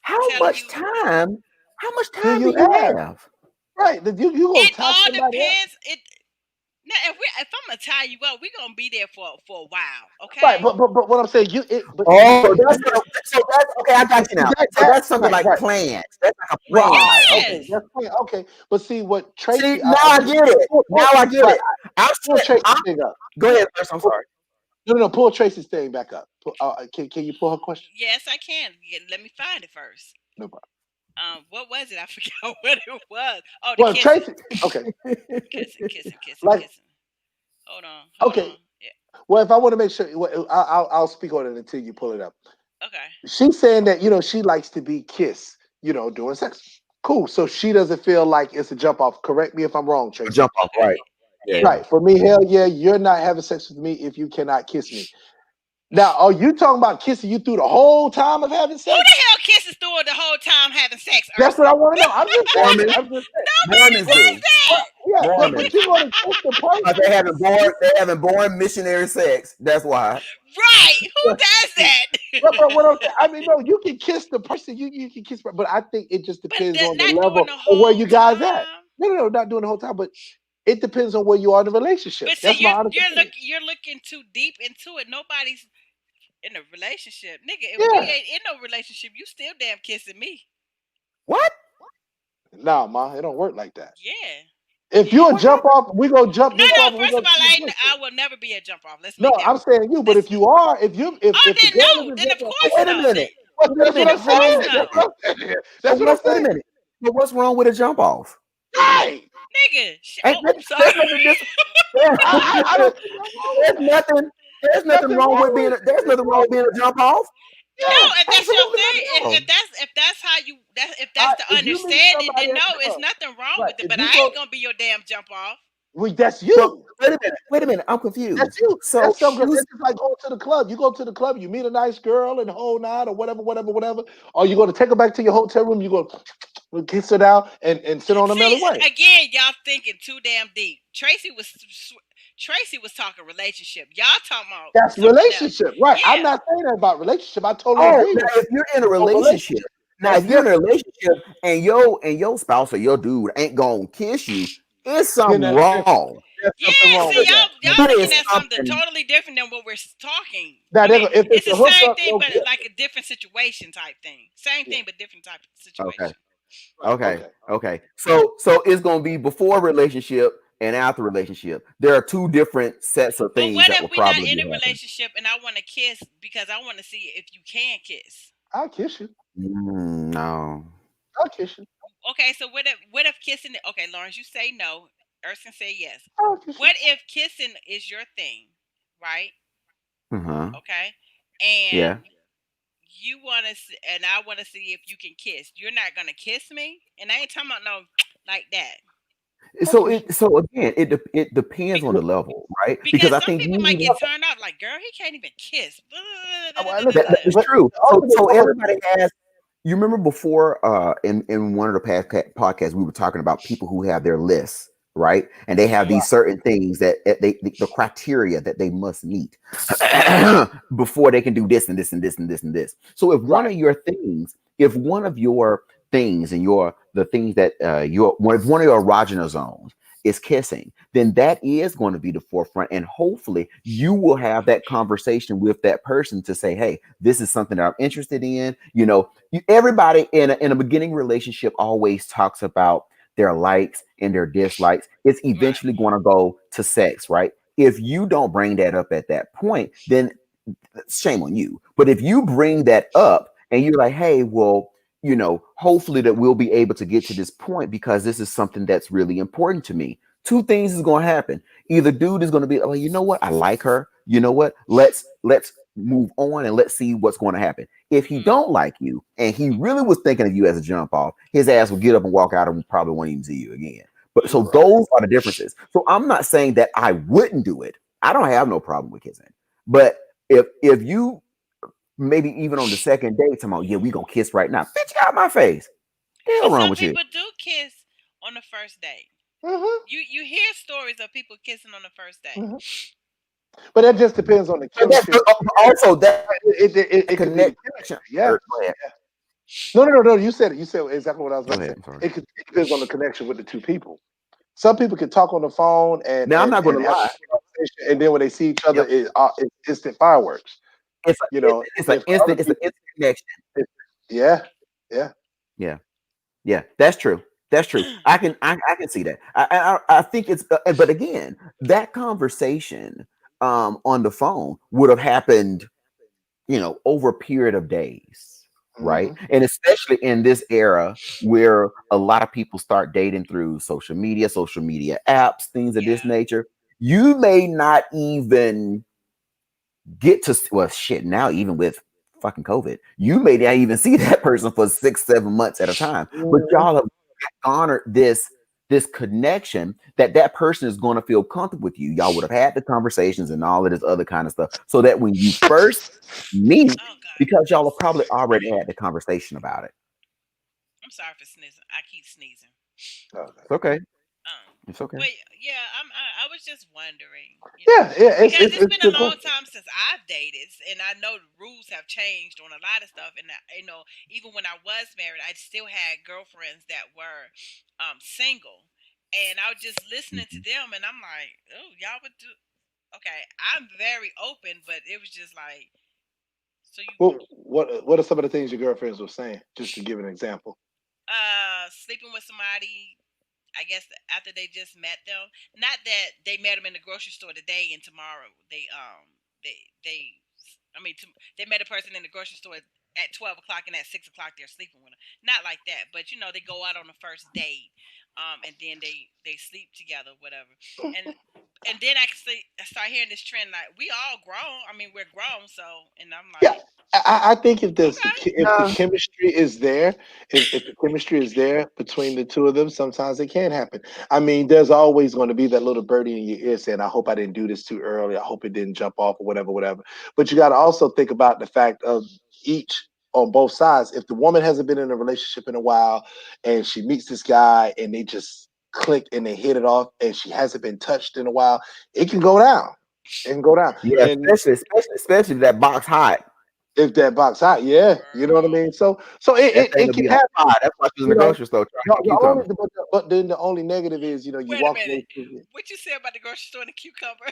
How telling much you. time? How much do time do you you have? have? Right. You gonna It tie all somebody up? depends. It now if I'm gonna tie you up, we're gonna be there for a while, Right. okay? But what I'm saying, you it. But see, Oh, but that's okay. I got you now. So that that's something right, like right, plans. That's like a plan. right. Okay, Yes. that's fine. Okay. But see what See, Tracy, now I get it. Now I get right. it. I'm Pull saying, Tracy's thing up. go ahead first. I'm Pull, sorry. no, no, no. Pull Tracy's thing back up. Can you pull her question? Yes, I can. Let me find it first. No problem. What was it? I forgot what it was. Oh, the Well, kissing, Tracy. Okay. Like kissing. Hold okay. on. Yeah. Well, if I want to make sure, well, I'll speak on it until you pull it up. Okay. She's saying that she likes to be kissed, during sex. Cool. So she doesn't feel like it's a jump off. Correct me if I'm wrong, Tracy. Jump off, Okay. right? Yeah. Yeah. Right. For me, hell yeah, you're not having sex with me if you cannot kiss me. Now, are you talking about kissing you through the whole time of having Who sex? the hell kisses through her the whole time having sex, That's what I Ursula? want to know. I'm just saying. Mormons, I'm just saying. Nobody Mormons But, does do. but that. yeah, but Mormons. you're gonna kiss the Because person. You, they haven't born missionary sex. That's why. Right. Who but, does but what I'm that? saying, I mean, no, you can kiss the person. You can kiss, but I think it just But depends on the not doing level the of where whole you guys at. time. No, not doing the whole time, but it depends on where you are in the relationship. But see, That's my honest opinion. you're looking too deep into it. Nobody's in a relationship, nigga. If we Yeah. ain't in no relationship, you still damn kissing me. What? Nah, ma, it don't work like that. Yeah, If yeah. you a What jump happened? off, we gonna jump No, this no. off and we First of gonna all, see the pussy. I will never be a jump off. Let's No, make that. I'm saying you, but Let's. if you are, Oh, if the then girl no. is a Then jump of off, course Wait a no. minute. that's Then what I'm of course saying. no, That's what I'm Wait a saying. minute. But what's wrong with a jump off? Right. nigga. Ain't Oh, that, I'm sorry. there's nothing dis- there- I don't see nothing wrong with there's that. nothing there's nothing Nothing wrong wrong with with it. there's nothing wrong with being a jump off. No, Yeah. if that's your Absolutely thing, nothing wrong. if that's how you if that's the If you meet understanding, somebody then at no, the it's club, nothing wrong right? with it. If But I you ain't go, gonna be your damn jump off. well, that's But you. wait a minute, I'm That's confused. you. So That's some girl. you That's just like going to the club. You go to the club, you meet a nice girl and the whole nine or whatever. Or you going to take her back to your hotel room. You go kiss her down and sit on another See, way. again, y'all thinking too damn deep. Tracy was talking relationship. Y'all talking about That's something else. relationship, right? I'm Yeah. not saying that about relationship. I totally Oh, agree now with if you're in a you on relationship, relationship. now That's if you're in a different. relationship and your spouse or your dude ain't gonna kiss you, it's Then something that's different. wrong. There's something Yeah, wrong see, with that. y'all It looking is at something something. totally different than what we're talking. Now, I mean, if it's it's the a same hookup, thing, no but kiss. like a different situation type thing. Same Yeah. thing, but different type of Okay. situation. Right. Okay. Okay. Okay. So it's gonna be before relationship and after relationship. There are two different sets of But things what that if will we're not probably in be a happening. relationship and I want to kiss because I want to see if you can kiss? I'll kiss you. No. I'll kiss you. Okay, so what if kissing? Okay, Lawrence, you say no. Erskine say yes. I'll kiss you. What if kissing is your thing, right? Uh-huh. Okay, and Yeah. you want to, and I want to see if you can kiss. You're not gonna kiss me, and I ain't talking about no like that. I'll kiss you. So again, it depends Be- on the level, right? Because because I some think people you might even get turned off. Like, girl, he can't even kiss. Well, listen, that is but true. the So ultimate goal everybody has. You remember before in one of the past podcasts we were talking about people who have their lists, right? And they have right, these certain things that the criteria that they must meet before they can do this and this and this and this and this. So if one right. of your things, if one of your things and your the things that if one of your erogenous zones is kissing, then that is going to be the forefront. And hopefully you will have that conversation with that person to say, hey, this is something that I'm interested in. Everybody in a beginning relationship always talks about their likes and their dislikes. It's Right. eventually going to go to sex, right? If you don't bring that up at that point, then shame on you. But if you bring that up and you're like, hey, well, hopefully that we'll be able to get to this point because this is something that's really important to me. Two things is going to happen. Either dude is going to be, oh, you know what? I like her. You know what? Let's move on and let's see what's going to happen. If he Mm, don't like you and he really was thinking of you as a jump off, his ass will get up and walk out and probably won't even see you again. But so Right. those are the differences. So I'm not saying that I wouldn't do it. I don't have no problem with kissing. But if you maybe even on the second date, talking about, yeah, we gonna kiss right now. Bitch, get out my face. The hell but wrong some with you? people do kiss on the first date. Hmm. You hear stories of people kissing on the first date. Hmm. But that just depends on the But chemistry. but also that It could be the connection. chemistry. Yeah. Go ahead. Yeah. No. You said it. You said exactly what I was Go about to say. ahead. I'm sorry. It depends on the connection with the two people. Some people can talk on the phone and Now I'm not gonna have lie. a conversation, and then when they see each other, Yep. it's instant fireworks. It's You know, it's and an then for other instant. It's an people, instant connection. it, yeah, yeah. Yeah. Yeah. That's true. That's true. I can see that. I think it's. But again, that conversation on the phone would have happened over a period of days, right? Hmm. And especially in this era where a lot of people start dating through social media apps, things of this Yeah. nature, you may not even get to, well, shit, now, even with fucking COVID, you may not even see that person for 6, 7 months at a time, but Hmm. y'all have garnered this. this connection that that person is going to feel comfortable with you. Y'all would have had the conversations and all of this other kind of stuff, so that when you first meet, Oh God, because y'all have probably already had the conversation about it. I'm sorry for sneezing. I keep sneezing. Okay. It's okay. Um, It's okay. but yeah, I was just wondering, Yeah, yeah. It's because it's it's it's been a a good long question. time since I've dated, and I know the rules have changed on a lot of stuff. And even when I was married, I still had girlfriends that were single, and I was just listening to Mhm. them, and I'm like, oh, y'all would do okay. I'm very open, but it was just like, so you Well, what are some of the things your girlfriends were saying? Just to give an example. sleeping with somebody, I guess after they just met them. Not that they met them in the grocery store today and tomorrow they I mean they met a person in the grocery store at 12 o'clock and at 6 o'clock they're sleeping with them. Not like that, but they go out on the first date, and then they sleep together, whatever. And then I start hearing this trend like we all grown. I mean we're grown, so and I'm Yeah, like, I think okay, if the Nah, chemistry is there, if the chemistry is there between the two of them, sometimes it can happen. I mean, there's always going to be that little birdie in your ear saying, "I hope I didn't do this too early. I hope it didn't jump off or whatever, whatever." But you got to also think about the fact of each on both sides. If the woman hasn't been in a relationship in a while and she meets this guy and they just click and they hit it off, and she hasn't been touched in a while, it can go down. It can go down. yeah, And especially if that box hot. if that box hot, yeah, you know what I girl, mean. So That thing it will can be happen, hot. That's why she was in you the know. grocery store trying to get The only cucumbers. but then the only negative is you wait a walk away minute. from it. What you say about the grocery store and the cucumber?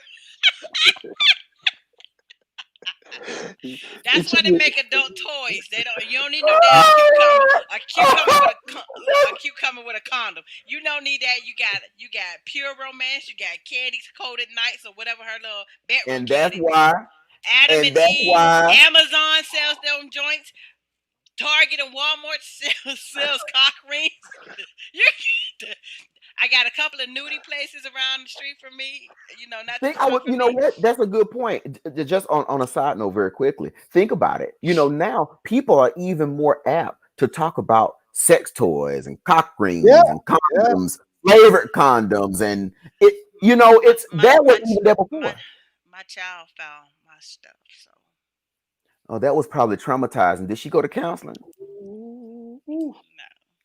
That's It why should they be- make adult toys. They don't. You don't need no damn cucumber. A cucumber with a cucumber with a condom. You don't need that. You got pure romance. You got candy coated nights or whatever her little bedroom and that's candy. why, Adam and and that's Eve. why, Amazon sells them joints. Target and Walmart sells cock rings. you, I got a couple of nudie places around the street from me. Not too think I far would, from me. what? That's a good point. Just on a side note, very quickly, think about it. Now people are even more apt to talk about sex toys and cock yeah, rings and yeah. condoms, flavored condoms, and it. My It's my that my wasn't even there my before. my child found my stuff. So Oh, that was probably traumatizing. Did she go to counseling? Ooh. no,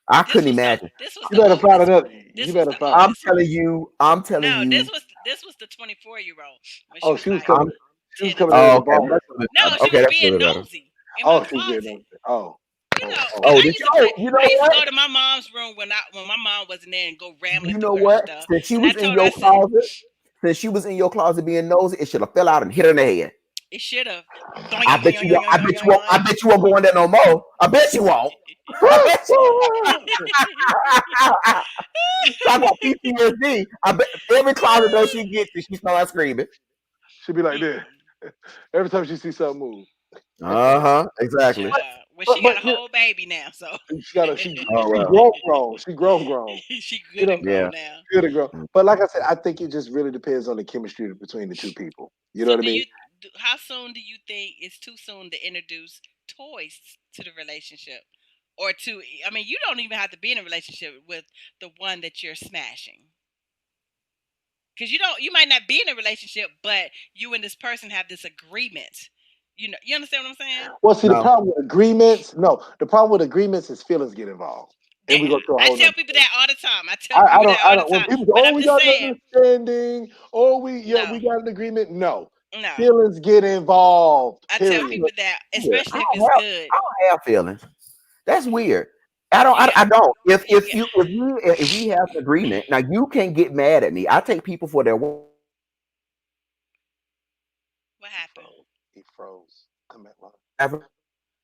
I this couldn't was the imagine. this was You the better find oldest one. another. You This was better the find. I'm oldest one. telling you. I'm telling No, you. this was the 24-year-old when she Oh, was like I'm. she was 10 and coming in with Oh, the 12. okay. ball. That's a bit No, better. she Okay, was that's a being little better. nosy in my Oh, she was getting closet. them. Oh, Because Oh, I did used you? to Oh, play. you know I used to what? go to my mom's room when my mom wasn't there and go rambling You know through her what? stuff. Since she And I was in told her, I your said, closet, since she was in your closet being nosy, it should have fell out and hit her in the head. it should have. I bet you won't. I bet you won't. I bet you won't go in there no more. I bet you won't. I bet you. Talk about PTSD. I bet every closet though she gets, she starts screaming. she'd be like this Mm-mm. every time she sees something move. Exactly. Child. Well, she got But a whole baby now, so she got a Oh she well. grown. She grown. she You good know, and Yeah. grown now. good and grown. Mm. But like I said, I think it just really depends on the chemistry between the two people. You know So, what I mean? how soon do you think it's too soon to introduce toys to the relationship, or to? I mean, you don't even have to be in a relationship with the one that you're smashing, because you might not be in a relationship, but you and this person have this agreement. You understand what I'm saying? Well, see, the No. problem with agreements, no, the problem with agreements is feelings get involved, and we Damn, go through a I whole tell nother people thing. that all the time. I tell people that I all the don't. When time. people say, But "Oh, I'm we just got an saying, understanding," or no, we got an agreement," no, no. feelings get involved. I tell Period. people that, Weird. especially if it's good. I don't have feelings. That's weird. I don't. You got, I don't. you got. If we have an agreement, now you can't get mad at me. I take people for their word. What He happened? froze. He froze. Come back, Ron. Have an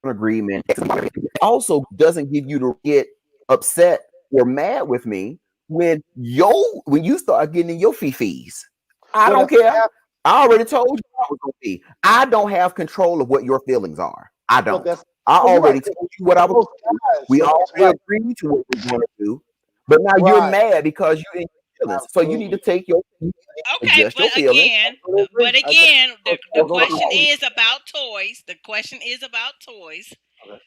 agreement. It also doesn't give you to get upset or mad with me when you start getting in your fees. I Well, don't that's what care. happened. I already told you I was gonna be. I don't have control of what your feelings are. I Well, don't. that's. I Well, you're right. already told you what I was Most gonna do. guys. We So already right, agreed to what we're gonna do. But now you're right, mad because you're in your feelings. So you need to absolutely. take your Okay, adjust your feelings. Totally agree. I totally the agree. question is about toys. The question is about toys. Okay.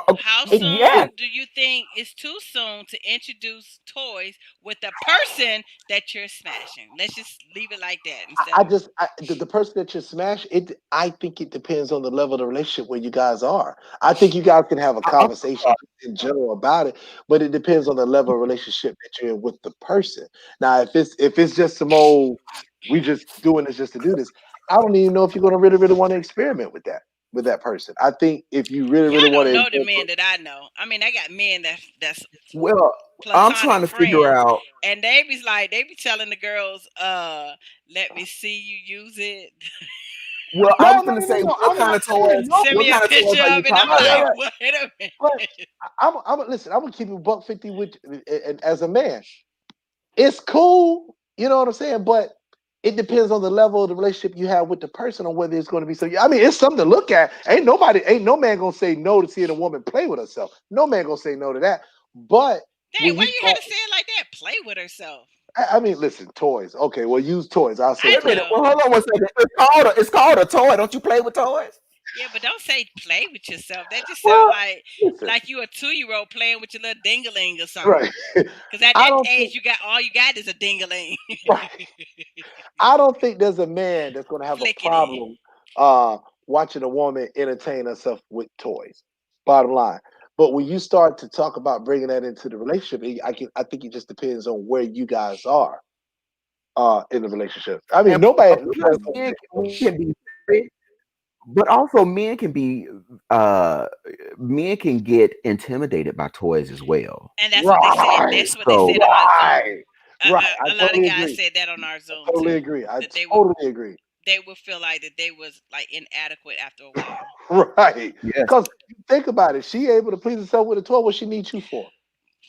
Uh, How yes. soon do you think it's too soon to introduce toys with the person that you're smashing? Let's just leave it like that instead of. The person that you smash it. I think it depends on the level of the relationship where you guys are. I think you guys can have a I'm conversation in general about it, but it depends on the level of relationship that you're in with the person. Now, if it's just some old, we just doing this just to do this. I don't even know if you're going to really want to experiment with that person. I think if you Y'all really want don't to, know the men that I know. I mean, I got men that's well. I'm platonic trying to figure friends, out. and they be like, they be telling the girls, let me see you use it. Well, I no, was no, gonna no, no, say, no. I'm not saying no. Send what me a kind of toys picture are you of it. I'm talking Right, right, like, about? right. wait a But minute. listen. I'm gonna keep it buck 50 with, and as a man. It's cool, you know what I'm saying? But it depends on the level of the relationship you have with the person on whether it's going to be so. I mean, it's something to look at. Ain't no man gonna say no to seeing a woman play with herself. No man gonna say no to that. But Dang, when why you you had start, to say it like that? Play with herself. I mean, listen, toys. Okay, well, use toys. I'll say I Wait a minute. toys. know. Well, hold on one second. It's called a toy. Don't you play with toys? Yeah, but don't say play with yourself. That just sound Well, listen, like you a 2-year-old playing with your little dingaling or something. right. Because at I that don't think age, all you got is a dingaling, right. I don't think there's a man that's going to have a flicking it. problem uh, watching a woman entertain herself with toys. Bottom line. But when you start to talk about bringing that into the relationship, I think it just depends on where you guys are in the relationship. I mean, And nobody's gonna men can be very, but also uh, men can get intimidated by toys as well. And that's what they said. right, That's what they So said on our Zoom. right, right. I A lot of totally guys agree. said that on our I Zoom totally too. agree. I That totally agree. they would feel like that they was like inadequate after a while. Right. yes, Because think about it. She able to please herself with a toy. What she needs you for?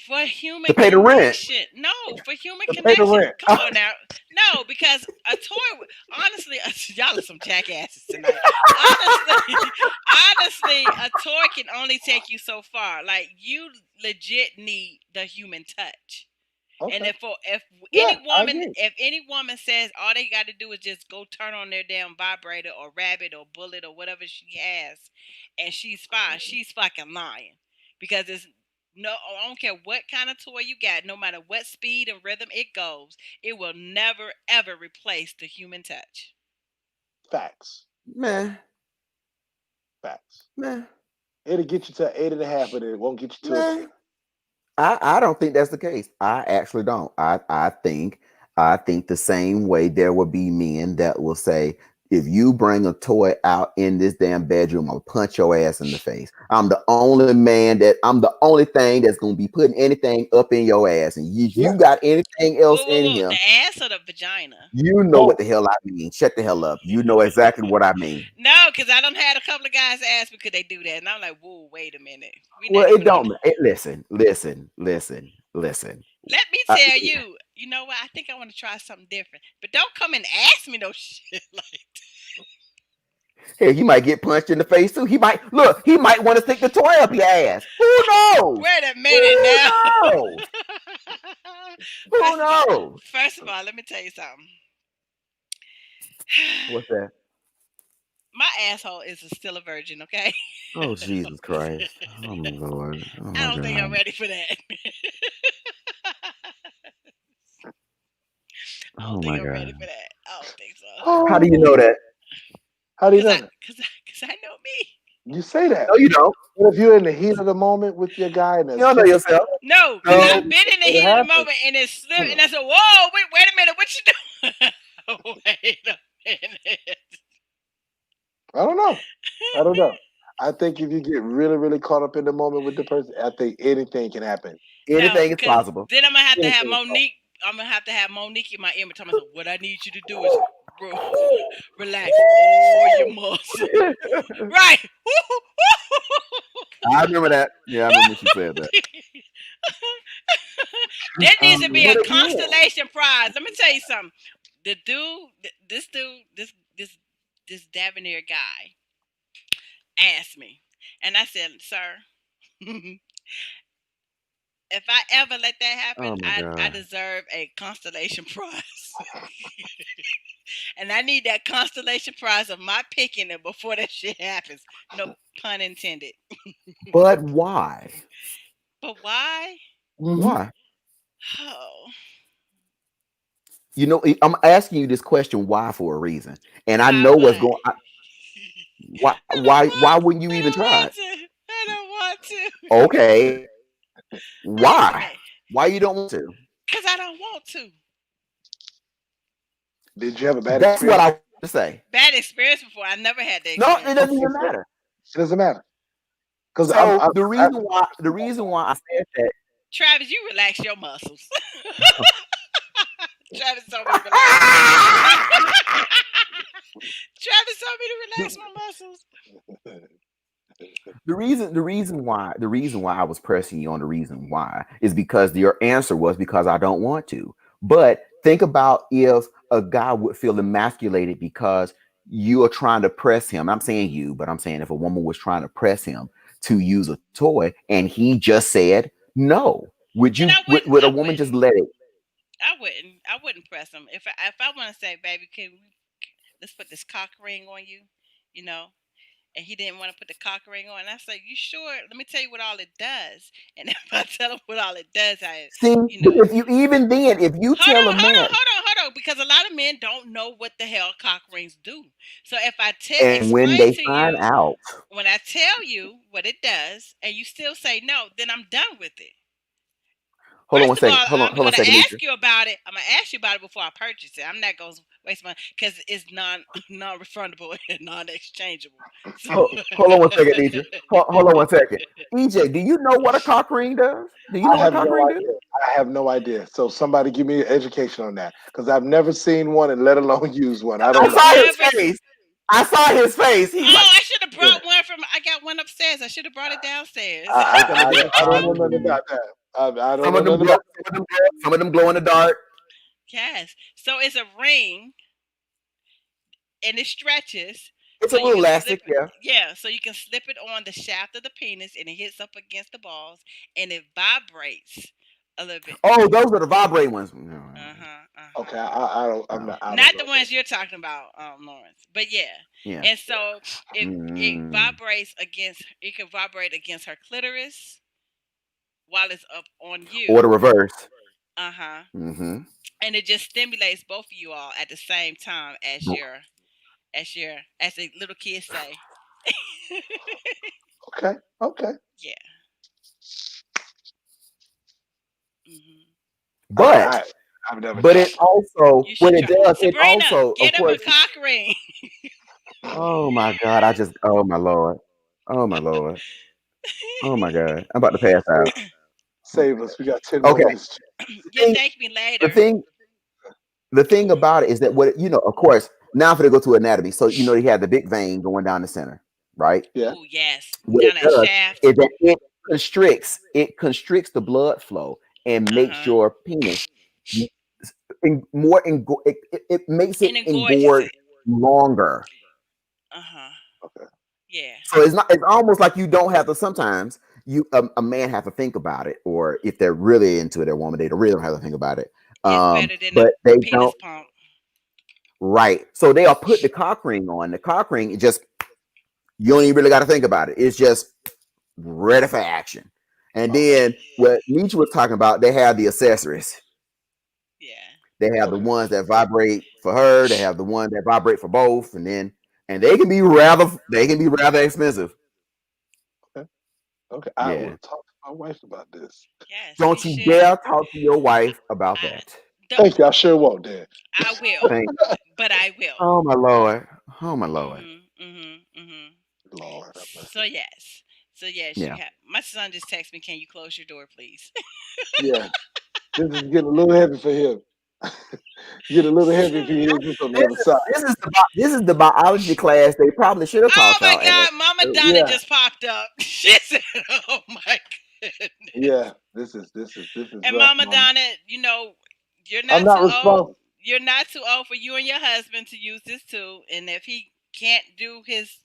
For human to pay the rent, connection. No, for human To pay the connection. rent. Come on now. No, because a toy, honestly, y'all are some jackasses tonight. Honestly, honestly, a toy can only take you so far. Like, you legit need the human touch. And Okay. if Yeah, I agree. any woman says all they got to do is just go turn on their damn vibrator or rabbit or bullet or whatever she has, and she's fine, she's fucking lying, because it's no. I don't care what kind of toy you got, no matter what speed and rhythm it goes, it will never ever replace the human touch. Facts. man, Facts. man, It'll get you to an 8.5, but it won't get you to a 10. man. I don't think that's the case. I actually don't. I think the same way there will be men that will say, if you bring a toy out in this damn bedroom, I'll punch your ass in the face. I'm the only thing that's gonna be putting anything up in your ass. And if Yeah. you got anything Whoa, else whoa, in whoa! The here, ass or the vagina? you know what Both. the hell I mean. Shut the hell up. You know exactly what I mean. No, because I don't had a couple of guys ask me could they do that, and I'm like, whoa, wait a minute, we're Well, not it even on. don't. Listen. Let me Uh, tell you, you know what? I think I want to try something different. But don't come and ask me no shit like, Hell, he might get punched in the face too. He might look. He might want to stick the toy up your ass. Who knows? wait a minute Who now. knows? Who first of all, knows? let me tell you something. What's that? My asshole is still a virgin, okay? Oh Jesus Christ! Oh my Lord! Oh I my don't think I'm God! ready for that. I don't Oh think my I'm ready God! for that. I don't think so. How do you Oh, know that? how do you know that? Cause I know me. You say that. No, you don't. But if you're in the heat of the moment with your guy and You there's don't know chemistry, yourself. No, cause No. I've been in the it heat of the happens. moment and it slipped, Hmm. and I said, "Whoa, wait a minute, what you doing?" Wait a minute. I don't know. I don't know. I think if you get really caught up in the moment with the person, I think anything can happen. No, Anything is because possible. then I'm gonna have to have Anything is possible. Monique. I'm gonna have to have Monique in my ear. Telling me, what I need you to do is, bro, relax all your muscles. Right. I remember that. Yeah, I remember when she said that. There needs to be Um, a But again, constellation prize. Let me tell you something. The dude, this Davenier guy asked me, and I said, "Sir, if I ever let that happen, oh my I God! deserve a constellation prize." And I need that constellation prize of my picking it before that shit happens. No pun intended. But why? But why? Hmm. Why? Oh, I'm asking you this question why for a reason, and I why? know what's Why? going. Why? I don't Why want. wouldn't you I even don't try want it? to. I don't want to. Okay, Answer why? me, Why you don't want to? cause I don't want to. Did you have a bad That's what experience? I want to say. Bad experience before. I never had the No, it doesn't experience. Okay, even so matter. it doesn't matter because So I'm the reason why I said that. Travis, you relax your muscles. Travis told me to relax. Travis told me to the, relax my muscles. the reason why I was pressing you on the reason why is because your answer was because I don't want to. But think about if a guy would feel emasculated because you are trying to press him. I'm saying you, but I'm saying if a woman was trying to press him to use a toy and he just said no, would And you I would, wouldn't. would a I woman just wouldn't. let it? I wouldn't. I wouldn't press him. If I want to say, baby, let's put this cock ring on you, you know, and he didn't want to put the cock ring on. And I said, "You sure? Let me tell you what all it does." And if I tell him what all it does, See, you but know, if you even then, if you hold tell a on, hold man, on, hold on, hold on, because a lot of men don't know what the hell cock rings do. So if I and when explain they to find you, out, when I tell you what it does, and you still say no, then I'm done with it. hold on one First of second, all, I'm hold on a gonna second, Deidre. ask you about it. I'm gonna ask you about it before I purchase it. I'm not gonna waste money because it's non refundable and non exchangeable. So Hold on one second, Deidre. Hold on one second. EJ, do you know what a cock ring does? Do you know I what a have cock no ring do? idea. I have no idea. So somebody give me an education on that because I've never seen one and let alone use one. I I don't you've know. saw his never. face. I saw his face. He's Oh, like, I should have Yeah. brought one from. I got one upstairs. I should have brought it downstairs. some of them, I don't know nothing about that. I don't some know of them nothing glow, about some of them glow in the dark. Yes. So it's a ring and it stretches. It's So a you little can slip elastic, it. yeah. Yeah. So you can slip it on the shaft of the penis and it hits up against the balls and it vibrates a little bit. Oh, those are the vibrating ones. No, Uh huh. Uh it. Okay, huh. I don't. I'm no, not. I don't Not know the that. ones you're talking about, Lawrence. But yeah. yeah. And so it Mm. vibrates against it can vibrate against her clitoris while it's up on Or the you. reverse. Uh huh. Mm-hmm. And it just stimulates both of you all at the same time as the little kids say. Okay. Okay. Yeah. Hmm. But I I've never but tried it that. also You what should it try. does, it Sabrina, also, of get him a course. cock ring. Oh my God! Oh my Lord, oh my Lord, oh my God! I'm about to pass out. Save us. We got 10 more Okay, minutes. the You'll thing, thank me the later. thing, the thing about it is that of course, now for to go to anatomy. So they have the big vein going down the center, right? Yeah. Oh yes, What it down that does shaft. is that it constricts the blood flow and Uh makes huh. your penis more it makes it And engorges engorge it. longer. Uh huh. Okay. Yeah. So it's almost like you don't have to sometimes a man have to think about it, or if they're really into it, a woman, they don't really don't have to think about it. It's better than the But they penis don't. pump. Right. So they'll put the cock ring on. The cock ring, it just, you don't even really got to think about it. It's just ready for action. And Okay. then what Nietzsche was talking about, they have the accessories. Yeah. They have the Okay. ones that vibrate for her. They have the one that vibrate for both, and they can be rather expensive. Okay. Okay. I Yeah. will talk to my wife about this. Yes, you Don't you should. dare talk to your wife about I that. don't. Thank you. I sure won't, Dad. I will, Thank. but I will. Oh my Lord. Oh my Lord. Mhm. Mhm. Mhm. Lord have So mercy. yes. So yes, you Yeah. have. My son just texted me. Can you close your door, please? Yeah. This is getting a little heavy for him. Get a little heavy if he hears this on the This other is side. this is the biology class they probably should have Oh taught my y'all at. God, Mama Donna Yeah. just popped up. She said, "Oh my Yeah. goodness." This is And rough, Mama Mom. Donna, you're I'm not not too old. responsible. You're not too old for you and your husband to use this too. And if he can't do his,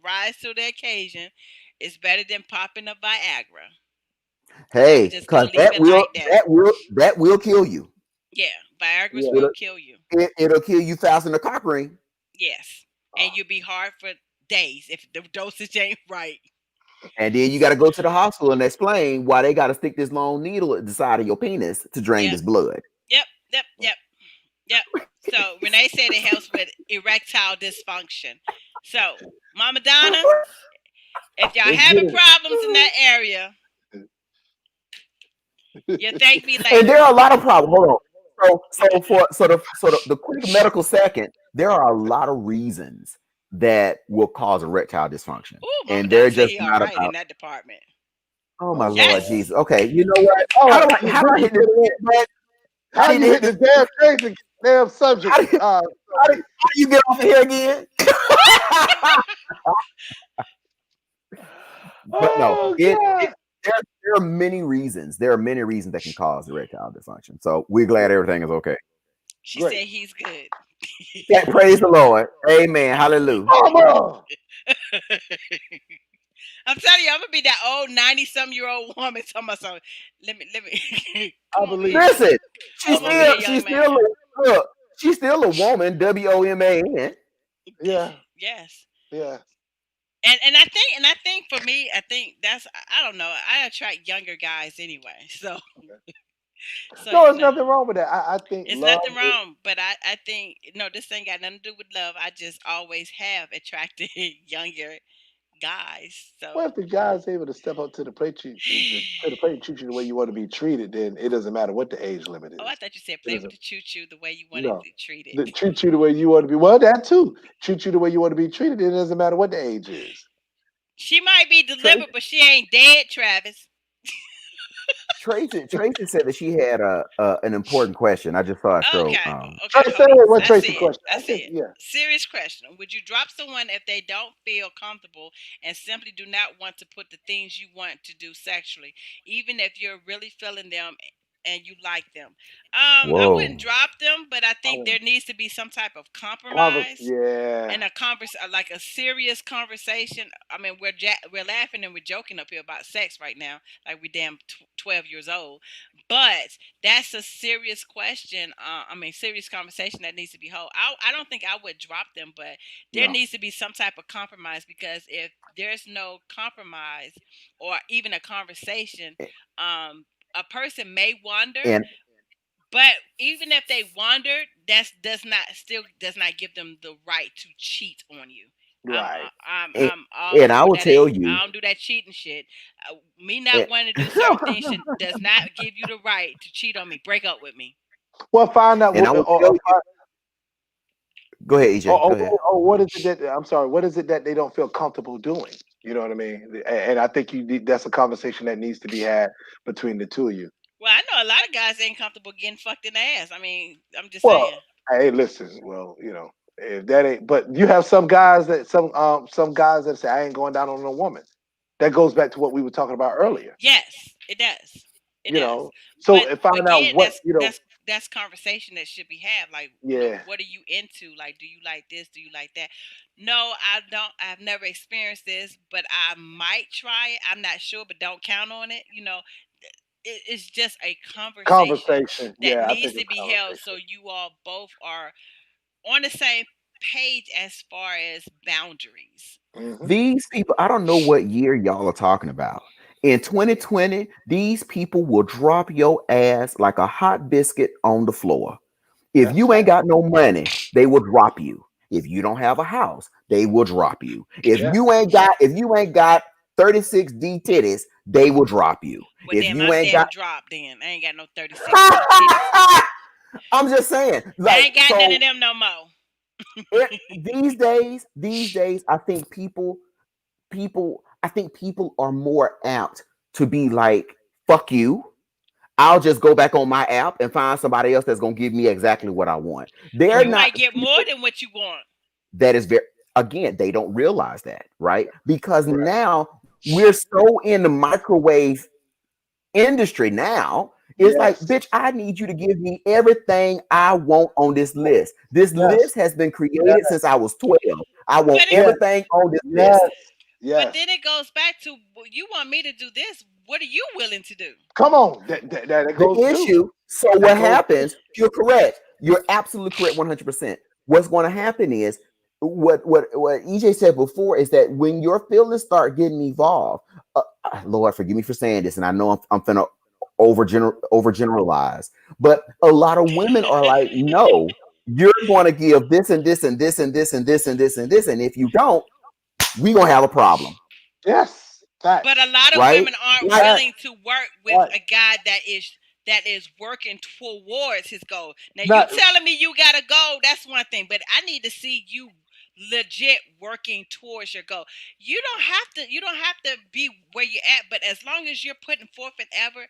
rise to the occasion, it's better than popping a Viagra. And I'm Hey, just gonna because leave it like that. that will kill you. Yeah, Viagra's Yeah. will It'll, kill you. it'll kill you faster than a cock ring. Yes, and Oh, you'll be hard for days if the dosage ain't right. And then you got to go to the hospital and explain why they got to stick this long needle at the side of your penis to drain Yep, this blood. yep, yep, yep, yep. So Renee said it helps with erectile dysfunction. So, Mama Donna, if y'all let's having get problems in that area, you it. thank me And later. there are a lot of problems. Hold on. So the quick medical second, there are a lot of reasons that will cause erectile dysfunction, Ooh, Mama and Donna they're said just he all not right in about. that department. Oh my Oh Lord Lord. Yes. Jesus. Okay, you know what? All right. How do I hit this button? I How need you to hit hit this. this damn crazy damn subject? How do you get off of here again? But no, Oh it God. there are many reasons. There are many reasons that can cause erectile dysfunction. So we're glad everything is okay. She Great. said he's good. Praise the Lord. Amen. Hallelujah. Mama. I'm telling you, I'm gonna be that old 90-some-year-old woman talking about something. Let me I come over here, believe it. young. Listen, I Come over believe here, it. young man. look, she's still a woman, WOMAN. Yeah. Yes. Yeah. And I think for me, I think that's I don't know. I attract younger guys anyway. So so No, you there's know. nothing wrong with that. I think It's love nothing is wrong, but I think no, this ain't got nothing to do with love. I just always have attracted younger guys. well, So if the guy's able to step up to the plate, to the plate and treat you the way you want to be treated, then it doesn't matter what the age limit oh, I is. thought you said It play with doesn't. the choo choo the way you wanted No. to treat it. Treat you the way you want to be. Well, that too. Treat you the way you want to be treated. It doesn't matter what the age is. She might be Tracy, delivered, but she ain't dead, Travis. Tracy said that she had an important question. I just saw it scroll. Okay, okay, Try to say hold on. what I Tracy see it. question. I I see think it. yeah. Serious question. Would you drop someone if they don't feel comfortable and simply do not want to put the things you want to do sexually, even if you're really feeling them and you like them? I wouldn't Whoa. drop them, but I I think want there needs to be some type of convers. compromise Yeah. and a like a serious conversation. I mean, we're laughing and we're joking up here about sex right now, like we damn 12 years old. But that's a serious question. I mean, serious conversation that needs to be held. I don't think I would drop them, but there No. needs to be some type of compromise because if there's no compromise or even a conversation, a person may wander, And but even if they wandered, that's does not give them the right to cheat on you. Right. and, I'm all and I over will that. tell Ain't I you, don't do that cheating shit. Me and, not wanting to do certain things does not give you the right to cheat on me. Break up with me. Well, find out and I what will tell you. Go ahead, EJ. Go ahead. what is it that I'm sorry, what is it that they don't feel comfortable doing? You know what I mean? And I think that's a conversation that needs to be had between the two of you. Well, I know a lot of guys ain't comfortable getting fucked in the ass. I mean, I'm just Well, saying. hey, listen, well, if that ain't, but you have some guys that say I ain't going down on a woman. That goes back to what we were talking about earlier. Yes, it does. It You does. know, so But find out again, what that's conversation that should be had. Like, Yeah, what are you into? Like, do you like this? Do you like that? No, I don't. I've never experienced this, but I might try it. I'm not sure, but don't count on it. It's just a conversation conversation. that Yeah, I think needs to it's be held so conversation. you all both are on the same page as far as boundaries. Hmm. These people, I don't know what year y'all are talking about. In 2020, these people will drop your ass like a hot biscuit on the floor. If That's you ain't fact. got no money, they will drop you. If you don't have a house, they will drop you. Yeah. If you ain't got 36D titties, they will drop you. Well, If damn, you I'm ain't got damn dropped. Then I ain't got no 36D titties. I'm just saying, I like, ain't got none of so them no more. these days, I think I think people are more apt to be like, fuck you. I'll just go back on my app and find somebody else that's gonna give me exactly what I want. They're You Well, not might get more people than what you want. that is very again, they don't realize that, right? Because right. now we're so in the microwave industry now. It's like, Yes. bitch, I need you to give me everything I want on this list. This Yes. list has been Yes. created since I was 12. I want But it, Yes. everything on this Yes. list. but Yes. then it goes back to, well, you want me to do this. What are you willing to do? Come on, that The goes too. issue, so That what goes too. happens, you're correct. You're absolutely correct 100%. What's going to happen is what EJ said before is that when your feelings start getting involved, Lord, forgive me for saying this, and I know I'm finna overgeneralize, but a lot of women are like, no, you're going to give this and this and this and this and this and this and this, and if you don't, we gonna have a problem, Yes, But a facts, lot of right? women aren't Like, willing facts. to work with Right. a guy that is working towards his goal. Now you Not telling me you got a goal, that's one thing, but I need to see you legit working towards your goal. You don't have to be where you're at, but as long as you're putting forth an ever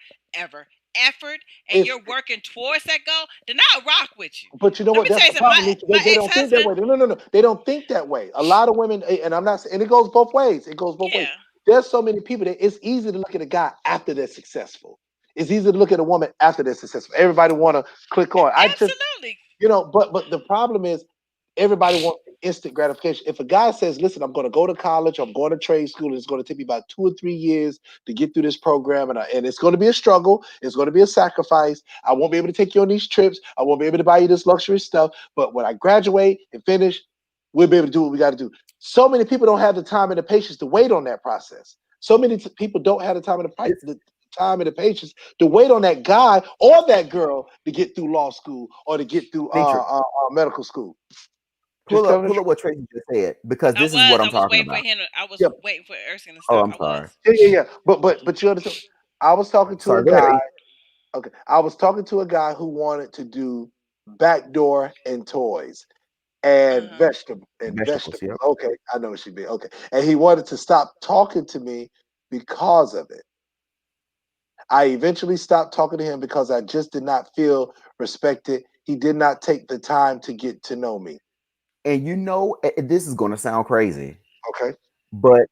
effort and it's you're working towards that goal, then I'll rock with you. But you know Let what? me That's tell you the something. problem, My Lisa. my They ex don't think that husband, way. No, no, no, no. They don't think that way. A lot of women, and I'm not saying, and it goes both ways. It goes both ways. yeah, There's so many people that it's easy to look at a guy after they're successful. It's easy to look at a woman after they're successful. Everybody want to click on. I just absolutely. but the problem is everybody wants instant gratification. If a guy says, "Listen, I'm going to go to college, I'm going to trade school, and it's going to take me about 2 or 3 years to get through this program, and it's going to be a struggle, it's going to be a sacrifice. I won't be able to take you on these trips, I won't be able to buy you this luxury stuff, but when I graduate and finish, we'll be able to do what we got to do." So many people don't have the time and the patience to wait on that process. So many people don't have the time and it's the time and the patience to wait on that guy or that girl to get through law school or to get through Nitra, medical school. Just pull tell up me the pull truth. up what Tracy just said because I this is what was. I'm I was talking waiting for about. him. I was Yeah, waiting for Erskine to Oh, stop. I'm I sorry. was. yeah. But you understand. I was talking to a Sorry, go ahead. guy. Okay, I was talking to a guy who wanted to do backdoor and toys Uh and huh. Vegetables, vegetables. yep. Okay, I know what she be. Okay, and he wanted to stop talking to me because of it. I eventually stopped talking to him because I just did not feel respected. He did not take the time to get to know me. And this is going to sound crazy, Okay. but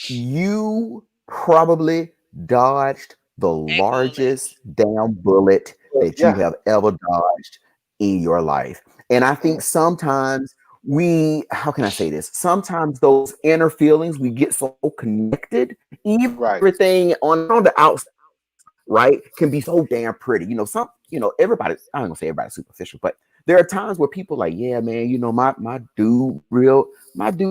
you probably dodged the A bullet. largest damn bullet that you Yeah. have ever dodged in your life. And I Mm, think sometimes how can I say this? Sometimes those inner feelings, we get so connected, even right. everything on the outside, right, can be so damn pretty. Everybody, I don't gonna say everybody's superficial, but there are times where people like, yeah, man, my dude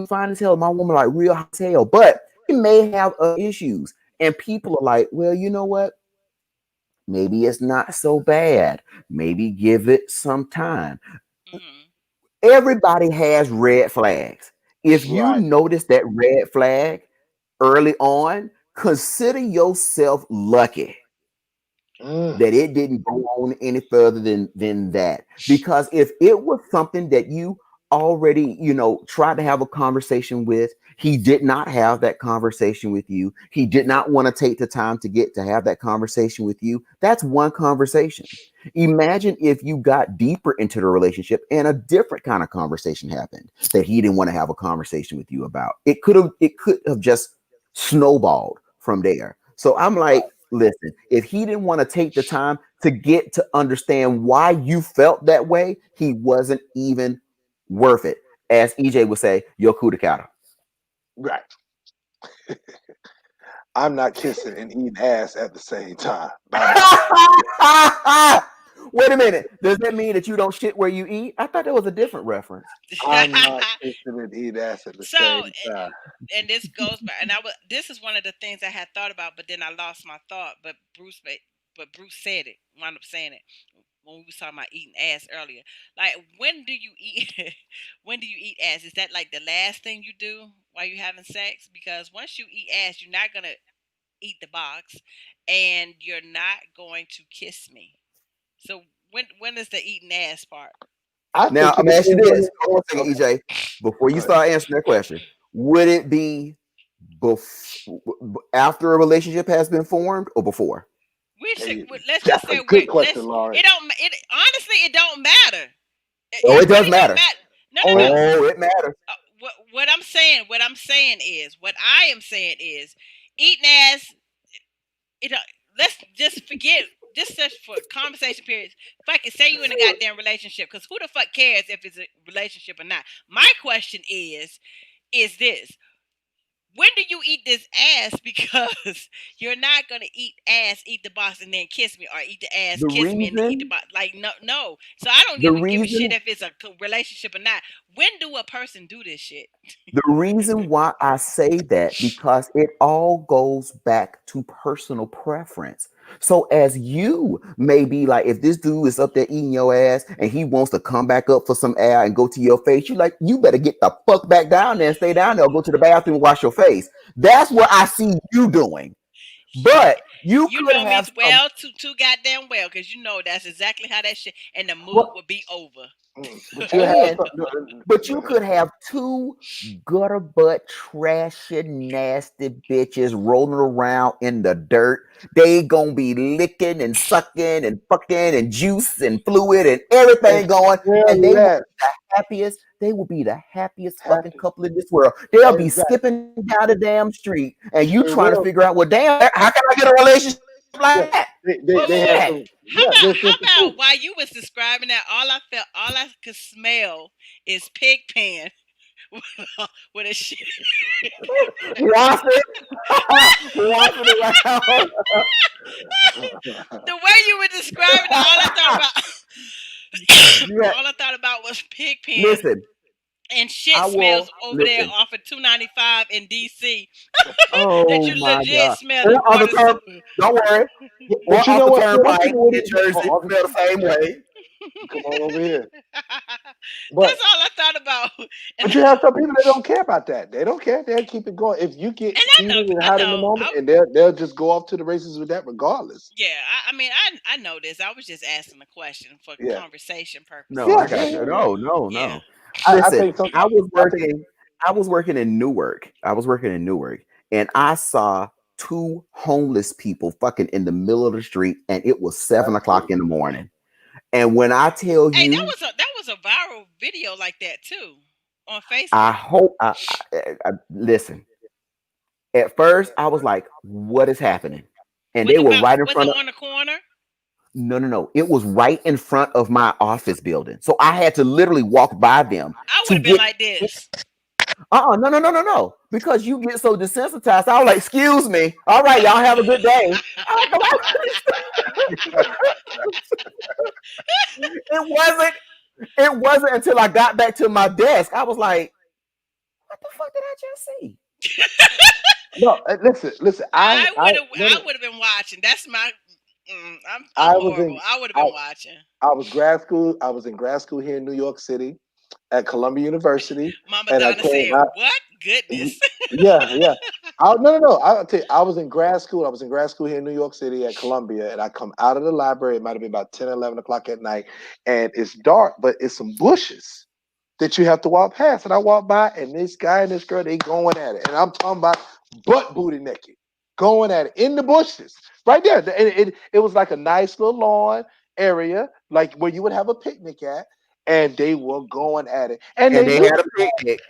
fine as hell, my woman like real hot as hell, but he may have issues. And people are like, well, you know what? Maybe it's not so bad. Maybe give it some time. Hmm. Everybody has red flags. If you Right. notice that red flag early on, consider yourself lucky Mm, that it didn't go on any further than that. Because if it was something that you already, tried to have a conversation with, he did not have that conversation with you. He did not want to take the time to get to have that conversation with you. That's one conversation. Imagine if you got deeper into the relationship and a different kind of conversation happened that he didn't want to have a conversation with you about. It could have just snowballed from there. So I'm right. like, listen, if he didn't want to take the time to get to understand why you felt that way, he wasn't even worth it. As EJ would say, yo coup de counter. Right. I'm not kissing and eating ass at the same time by myself. Wait a minute. Does that mean that you don't shit where you eat? I thought that was a different reference. I'm not kissing and eating ass at the So, same time. and this goes back, and this is one of the things I had thought about, but then I lost my thought. But Bruce said it. Wound up saying it when we was talking about eating ass earlier. Like, when do you eat? When do you eat ass? Is that like the last thing you do while you're having sex? Because once you eat ass, you're not gonna eat the box, and you're not going to kiss me. So when is the eating ass part? I Now, think I'm it gonna ask you depends on this. it. Hold on a second, Okay, EJ. Before you go ahead. start answering that question, would it be after a relationship has been formed or before? We should Hey, let's just that's a say good question, let's Lauren. it don't it honestly it don't matter. It, Oh, it it does really don't matter. matter. No, no, no. Oh, Oh, it matters. What I'm saying is eating ass. It let's just forget. Just for conversation periods. Fuck it. Say you in a goddamn relationship, because who the fuck cares if it's a relationship or not? My question is this: when do you eat this ass? Because you're not gonna eat ass, eat the box, and then kiss me, or eat the ass, The kiss me, and then eat the reason, box. Like no, no. So I don't the give a shit reason if it's a relationship or not. When do a person do this shit? The reason why I say that because it all goes back to personal preference. So as you may be like, if this dude is up there eating your ass and he wants to come back up for some air and go to your face, you like, you better get the fuck back down there and stay down there or go to the bathroom and wash your face. That's what I see you doing. But you You could know me have some. well, too goddamn well, because you know that's exactly how that shit, and the mood What? would be over. But you have And some, but you could have two gutter butt, trashy, nasty bitches rolling around in the dirt. They gonna be licking and sucking and fucking and juice and fluid and and everything going, and still they will less be the happiest. They will be the happiest fucking happy. couple in this world. They'll be Exactly. skipping down the damn street, and you Sure trying to will. figure out, well, damn, how can I get a relationship like that? Yeah. Where you They at? have some. Yeah. There's How just the about truth. while you was describing that, all I could smell is pig pen with a shit. Waffle, waffling around. The way you were describing it, You had, all I thought about was pig pen listen. and shit I smells will over there listen. off of 295 in DC that Oh you my legit God. smell the Or on the water turn, sewer. don't worry. But Or you off know the what? Yeah, that's turnpike even what in it. Jersey, smell the same way. Come on over here. That's But all I thought about. And but you have some people that don't care about that. They don't care. They'll keep it going. If you get heated and I hot in the know, moment, and they'll just go off to the races with that regardless. yeah. I mean, I know this. I was just asking a question for Yeah. conversation No, purposes. Yeah. I Yeah. got you. Yeah. No, no, Yeah. no. I Listen, think some. I was I think. working. I was working in Newark. I was working in Newark, and I saw two homeless people fucking in the middle of the street, and it was seven That's o'clock crazy. in the morning. And when I tell Hey, you, that was a viral video like that too on I Facebook. hope I listen. At first, I was like, "What is happening?" And they were right in Was it front of. on the corner? No, no, no. It was right in front of my office building. So I had to literally walk by them I would to have been get. like this. No, no, no, no, no. Because you get so desensitized. I was like, excuse me. All right, y'all have a good day. It wasn't. It wasn't until I got back to my desk. I was like, what the fuck did I just see? No, listen, listen. No, I no, would have been watching. That's my. I'm I was horrible. in. I would have I, been watching. I was grad school. I was in grad school here in New York City at Columbia University, Mama and I Donna came said, out. "What goodness?" Yeah, yeah. No, no, no. I'll tell you, I was in grad school. I was in grad school here in New York City at Columbia, and I come out of the library. It might have been about 10, 11 o'clock at night, and it's dark, but it's some bushes that you have to walk past. And I walk by, and this guy and this girl, they going at it. And I'm talking about butt booty naked, going at it in the bushes. Right there. And it was like a nice little lawn area, like where you would have a picnic at. And they were going at it. And And they they knew had a picnic.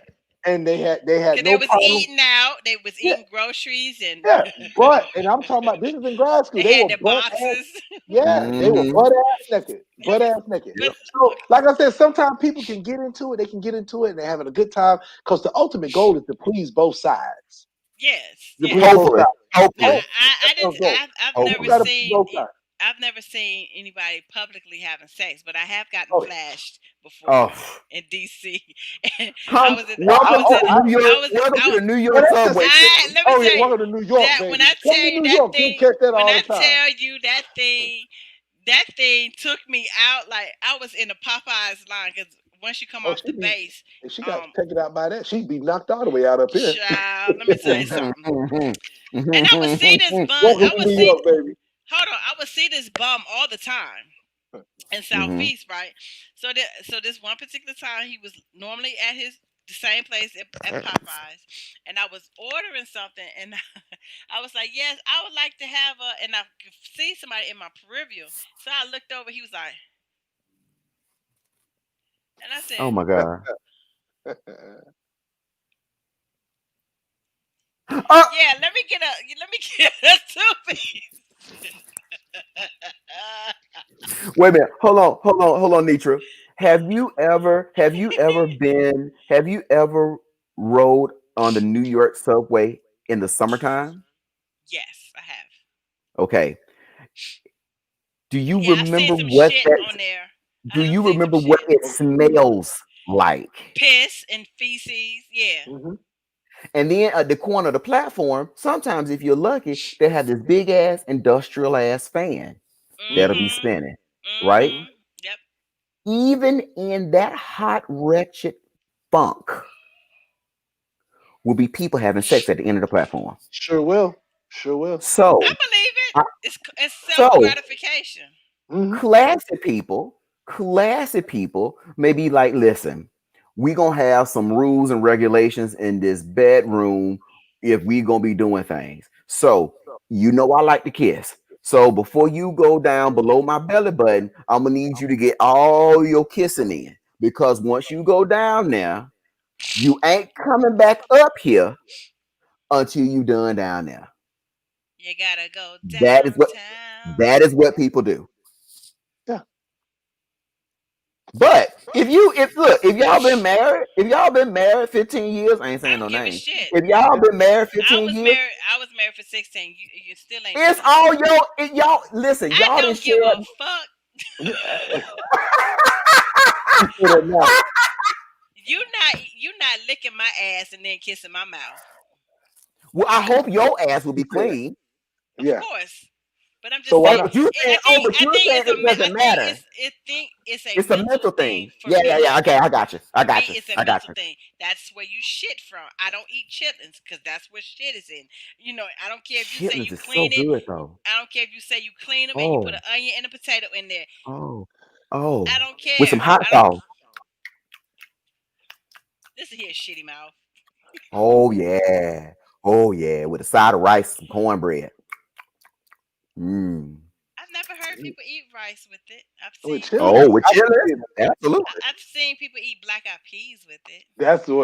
and they had Because they no was problem. eating out. They was Yeah, eating groceries, and yeah. But and I'm talking about this is in grad school. they They had were their butt ass. boxes. Yeah, they were Hmm. butt ass naked. Butt ass naked. But Yep. So, okay, like I said, sometimes people can get into it. They can get into it and they're having a good time because the ultimate goal is to please both sides. yes, To please yes. both Hopefully. sides. Now, Oh, Hopefully. I that's the didn't. goal. I've You never Hopefully. got to please seen. both sides. I've never seen anybody publicly having sex, but I have gotten Oh, flashed before Oh. in DC. And Come, I welcome was to in the a, New York. I was Welcome to I the New well, York that's the subway I system. let me oh yeah, tell you welcome to New York, that when baby. I Come tell to you New that York. You thing, catch that when all I the time. tell you that thing took me out like I was in a Popeyes line because once you come Oh, off the base, if she got um, taken out by that, she'd be knocked all the way out up here. child, let me tell you something. And I would see this bum. Welcome I to would New see. York, baby. Hold on, I would see this bum all the time in Mhm. Southeast, right? So this one particular time he was normally at the same place at Popeyes, and I was ordering something, and I was like, "Yes, I would like to have a," and I could see somebody in my peripheral, so I looked over. He was like, and I Oh said, my God. Oh, "Yeah, let me get a two piece." wait a minute. Hold on. Hold on. Hold on, Nitra. Have you ever rode on the New York subway in the summertime? Yes, I have. Okay. Do you Yeah, I've seen remember some what shit that on there. do I've you seen some remember what shit. it smells like? Piss and feces. Yeah. Mm-hmm. And then at the corner of the platform, sometimes if you're lucky, they have this big ass industrial ass fan that'll be Mhm. spinning, right? Mm-hmm. Mhm. Yep. Even in that hot, wretched funk will be people having sex at the end of the platform. Sure will. Sure will. I So, believe it. I, It's self so gratification. Mm-hmm. classy people may be like, listen, we gonna have some rules and regulations in this bedroom if we gonna be doing things. So I like to kiss. So before you go down below my belly button, I'm gonna need you to get all your kissing in. Because once you go down there, you ain't coming back up here until you done down there. You gotta go That is what downtown. that is what people do. Yeah. But if y'all been married 15 years, I ain't I saying no don't give a names. shit. If y'all Yeah. been married I 15 was years, married. I was married for 16. You still ain't it's doing all shit. y'all listen, I y'all didn't don't give share. a fuck. Yeah. You say that now. You not licking my ass and then kissing my mouth. Well, I hope your ass will You be say that. clean. Of Yeah. course. But I'm So just why saying. Oh, not? but you're saying, I think it's a. it I doesn't think matter. it's a It's a mental mental thing thing. for Yeah, yeah, me. yeah. Okay, I got you. I For got me, you. it's a I got mental you. thing. That's where you shit from. I don't eat chitlins because that's where shit is in. I don't care if you say Chitlins you is so clean it. good though. I don't care if you say you clean them and you put Oh, an onion and a potato in there. oh, I oh. don't With some care. hot I don't. sauce. Listen here, shitty mouth. Oh yeah. Oh yeah. With a side of rice, some cornbread. Mm. I've never heard people eat rice with it. With Oh, chillin', with I can chitlins? see that. Absolutely. I've seen people eat black eyed peas with it.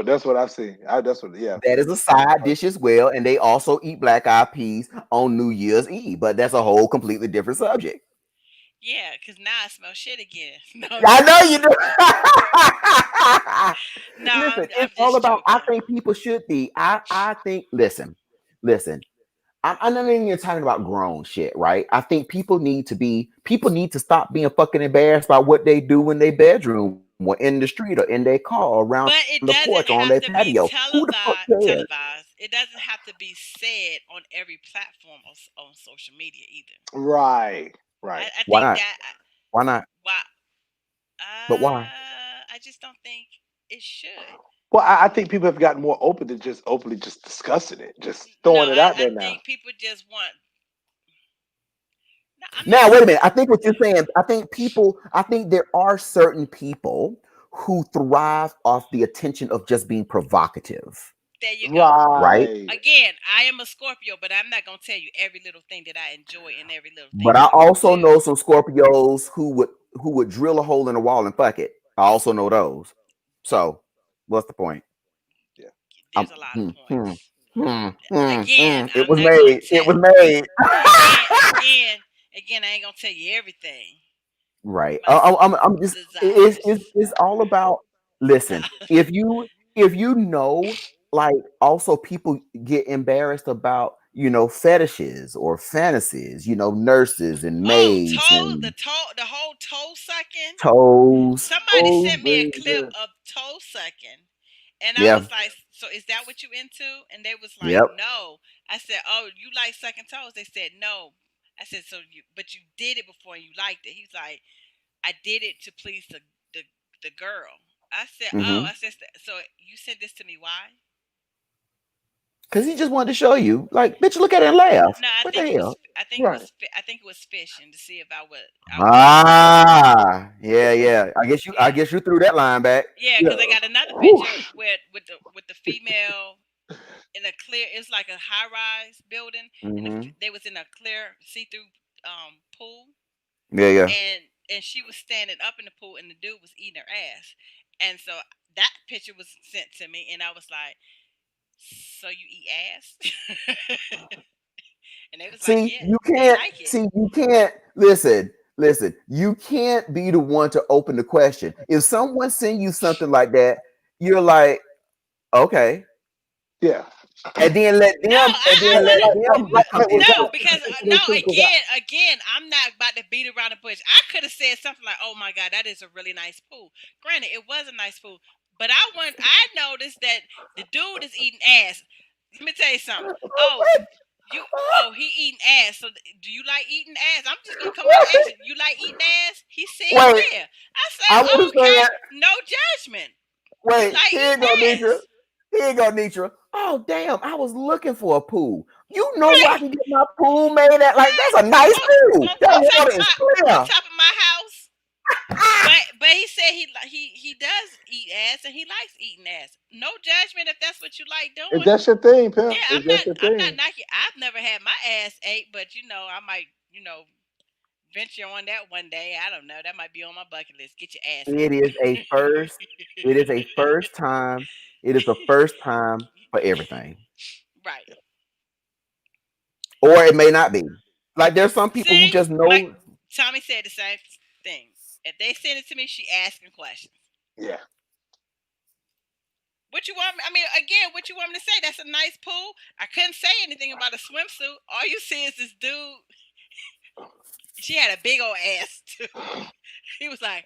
That's what I've seen. That's what. Yeah. That is a side dish as well, and they also eat black eyed peas on New Year's Eve, but that's a whole completely different subject. Yeah, because now I smell shit again. No, I'm I just know you joking. No, do. Listen, I'm it's all just about. I joking. think people should be. I think. Listen. I'm not even talking about grown shit, right? I think people need to be. People need to stop being fucking embarrassed by what they do in their bedroom or in the street or in their car or around the But porch it or on their doesn't have to patio. be Who the fuck cares? televised. It doesn't have to be said on every platform on social media either. Right. Right. I Why think not? that Why not? why But why? I just don't think it should. Well, I think people have gotten more open to just openly just discussing it, just No, throwing it out I there now. think people just want. No, I'm not Now, wait a saying. minute. I think what you're saying, I think there are certain people who thrive off the attention of just being provocative, There you go. right? Right. Again, I am a Scorpio, but I'm not gonna tell you every little thing that I enjoy and every little thing But that I I want to also do. know some Scorpios who would drill a hole in the wall and fuck it. I also know those. So, what's the point? Yeah. Um, There's a lot of hmm, hmm, points. Again, It I'm was not gonna made. It tell. was made. Again, I ain't gonna tell you everything. Right. My I'm just. desires. It's all about. No. Listen, if you know, like, also people get embarrassed about fetishes or fantasies. Nurses and Oh, maids and the whole toe sucking. toes. Somebody Oh, sent me a clip baby. of toe sucking, and I Yeah. was like, "So is that what you into?" And they was like, Yep. "No." I said, "Oh, you like sucking toes?" They said, "No." I said, but you did it before and you liked it." He's like, "I did it to please the the girl." I said, "Oh," Mm-hmm. I said, "So you sent this to me? Why?" Because he just wanted to show you, like, bitch, look at it and laugh. No, What the hell? Right. I think it was fishing to see if I would like it. Ah, yeah, yeah. I Yeah. guess you threw that line back. Yeah, Yeah. because I got another picture Whoosh. with the female in a clear. It's like a high rise building, and Mm-hmm. they was in a clear see through pool, Yeah, yeah. and she was standing up in the pool, and the dude was eating her ass, and so that picture was sent to me, and I was like, "So you eat ass?" And they was like, See, "Yeah, you they can't. like it." See, you can't. Listen, listen. You can't be the one to open the question. If someone send you something like that, you're like, okay. Yeah. No, I and then let wouldn't. them come Like, into No, it. because no. Again, I'm not about to beat around the bush. I could have said something like, "Oh my God, that is a really nice pool." Granted, it was a nice pool, but I noticed that the dude is eating ass. Let me tell you something. Oh, you. Oh, he eating ass. So, do you like eating ass? I'm just gonna come out and ask you. You like eating ass? He said, Wait, "Yeah." I said, I would have "Okay, said, no judgment. You wait, like here you eating go, Nitra. ass, Here you go, Nitra. Oh, damn, I was looking for a pool. You know where I right?" can get my pool made at? Like, Right. that's a nice pool. On That top water of is on clear. top of my house. But he said he does eat ass and he likes eating ass. No judgment if that's what you like if doing. that's your thing, pimp, Yeah, if that's your I'm not thing. knocking. I've never had my ass ate, but I might venture on that one day. I don't know. That might be on my bucket list. Get your ass It ate. is a first. It is a first time. It is the first time for everything. Right. Or it may not be. Like there's some people who See, just Mike know. Tommy said the same thing. If they send it to me, she asking questions. Yeah. What you want me? I mean, again, what you want me to say? That's a nice pool. I couldn't say anything about a swimsuit. All you see is this dude. She had a big old ass too. He was like,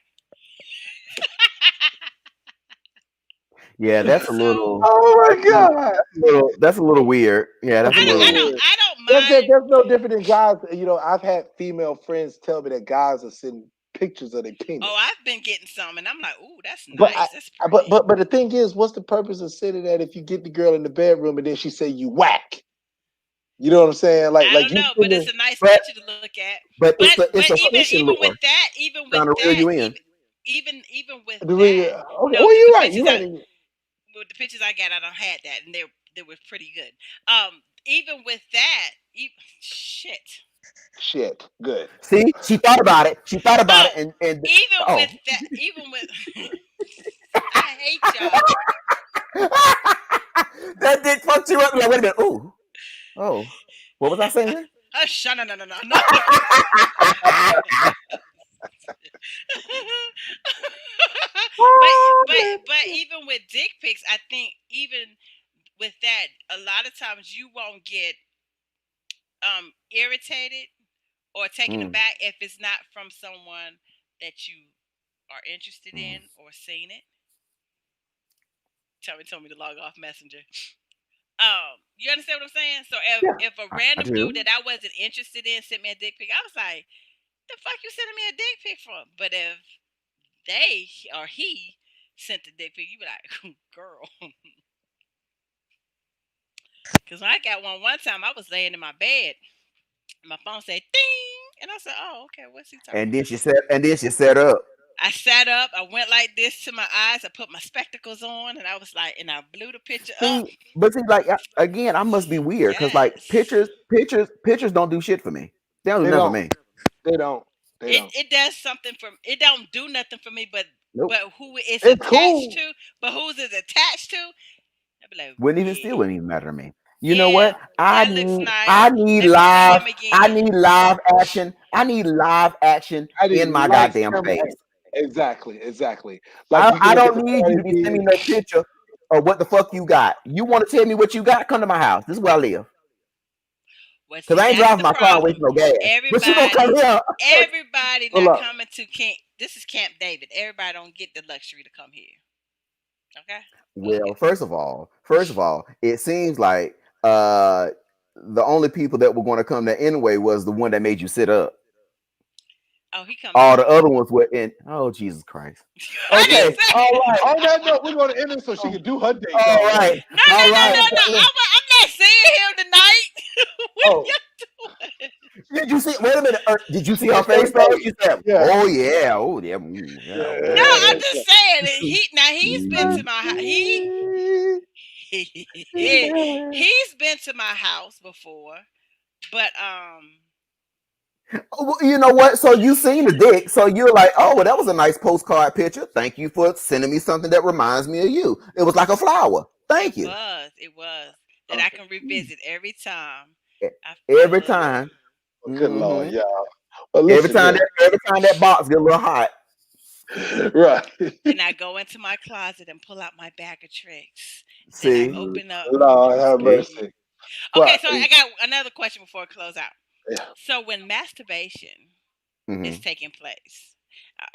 Yeah, that's a so little. Oh That's my a little. god. That's a little weird. Yeah, That's that's a a little little weird. weird. I don't mind. That's no different than guys. I've had female friends tell me that guys are sending pictures of their Oh, penis. I've been getting some, and I'm like, ooh, that's But nice. That's but pretty. but but the thing is, what's the purpose of sending that if you get the girl in the bedroom and then she say you whack? You know what I'm saying? Like I like don't you know, but it's sending a nice But picture to look at. it's But a even fishing lure with trying to reel that, you in. even with the that, okay. no, Well, because you're right. You're right. the pictures I got, I don't had that, and they were pretty good. Even with that, shit. Shit. Good. See, she thought about it. She thought about it, Oh, and even with oh, that, even with I hate y'all. that did fuck you up. Like, wait a minute. Ooh, oh, what was I saying? No, no, no, no, no. but Oh, but even with dick pics, I think even with that, a lot of times you won't get irritated or taken Mm, aback if it's not from someone that you are interested mm. in or seen it. Tommy told me to log off Messenger. You understand what I'm saying? So Yeah, if a I random dude do. that I wasn't interested in sent me a dick pic, I was like, "The fuck you sending me a dick pic for?" But if they or he sent the dick pic, you be like, "Girl," because I got one time, I was laying in my bed, my phone said "ding," and I said, "Oh, okay, what's he talking And about?" then she set up. I sat up, I went like this to my eyes, I put my spectacles on, and I was like, and I blew the picture up. See, but see, like again, I must be weird because like Yes. pictures don't do shit for me. They don't do they nothing for don't. me. They don't. They don't. It does something for it. Don't do nothing for me, Nope. but who it's It's attached cool. to, but who's it attached to? I'd be like, Still yeah, wouldn't even matter to me. You know yeah, what? that looks nice. Let me see him I again. need live action. I need live action I need in my lights, goddamn camera. face. Exactly. Exactly. Like you can I look at don't the need you Cardi to be B. sending me no picture of what the fuck you got. You want to tell me what you got? Come to my house. This is where I live. Well, Cause see, I ain't that's driving the my car away problem. from no gas. But you gonna come Everybody, here? everybody Hold not up. coming to Camp. This is Camp David. Everybody don't get the luxury to come here. Okay, look Well, it. first of all, it seems like the only people that were going to come there anyway was the one that made you sit up. Oh, he comes All the anyway. other ones were in. Oh Jesus Christ. I Okay. Okay. didn't say. All right. On that note, we're going to end it so she Oh, can do her day all job, right. right? No, no, All no, right. no, no. I'm not seeing him tonight. What are Oh, you doing? Did you see? Wait a minute. Did you see her her face face though? though. She said, Yeah. "Oh yeah, oh yeah, mm, yeah, oh No, yeah." I'm Yeah. just saying that he's been Mm. to my he's been to my house before, but Oh, well, you know what? So you seen the dick. So you're like, oh, well, that was a nice postcard picture. Thank you for sending me something that reminds me of you. It was like a flower. Thank you. it was that I Okay. can revisit every time E- I feel a Every little. time. Well, good Lord, hmm y'all. Well, listen here. Every time that box get a little hot. Right. Then I go into my closet and pull out my bag of tricks. Then I See, open up. Lord have see. mercy. Okay, But so I got another question before I close out. yeah, So when masturbation is Mm-hmm. taking place,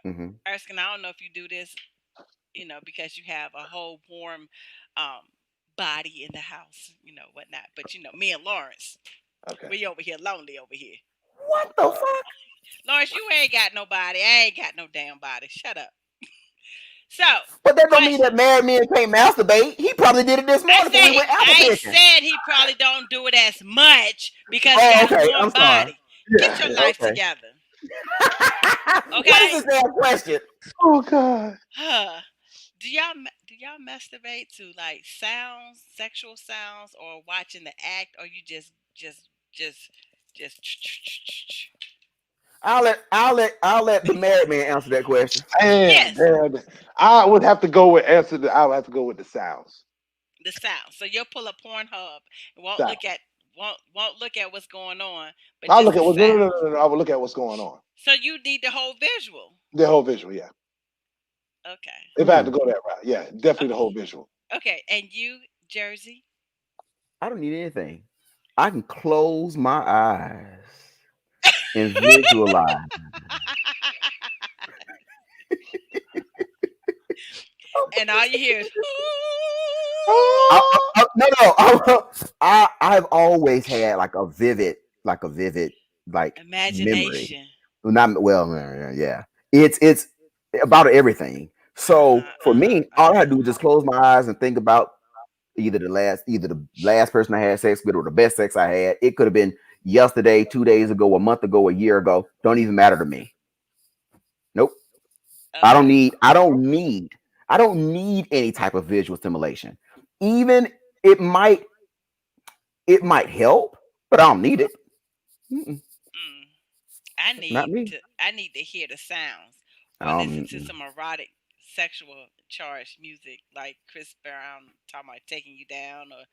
Mm-hmm. Erskine, I don't know if you do this, because you have a whole warm um, body in the house, whatnot. But me and Lawrence, okay. we over here lonely over here. What the fuck? Lawrence, you ain't got nobody. I ain't got no damn body. Shut up. So, But that don't mean question. that married men can't masturbate. He probably did it this morning before we went apple I picking. said he probably don't do it as much because he Oh, got a okay. warm I'm sorry. body. Get Yeah, your yeah. life Okay. together, What is okay? this damn question? Oh God. Huh. Do y'all masturbate to like sounds, sexual sounds, or watching the act, or you just I'll let the married man answer that question. Damn, yes, damn. I would have to go with answer. I would have to go with the sounds. the sound. So you'll pull up Pornhub and won't Sound. look at won't look at what's going on, but I'll just look the at what. No, no, no, sound. no, no. I will look at what's going on. So you need the whole visual. The whole visual. Yeah. Okay. If I had to Hmm. go that route, yeah, definitely the Okay. whole visual. Okay. And you, Jersey? I don't need anything. I can close my eyes and visualize. And all you hear is Oh, No, no. I've always had like a vivid like memory. imagination. Well, not well, yeah. It's about everything. So Uh-huh, for uh-huh, me, all I had uh-huh. to do was just close my eyes and think about either the last person I had sex with or the best sex I had. It could have been yesterday, 2 days ago, a month ago, a year ago. Don't even matter to me. Nope. I don't Okay. need. I don't need. I don't need any type of visual stimulation. Even it might it might help, but I don't need it. Mm-mm, Mm. I not need me. to I need to hear the sounds or listen to Mm-mm. some erotic sexual charged music like Chris Brown talking about taking you down or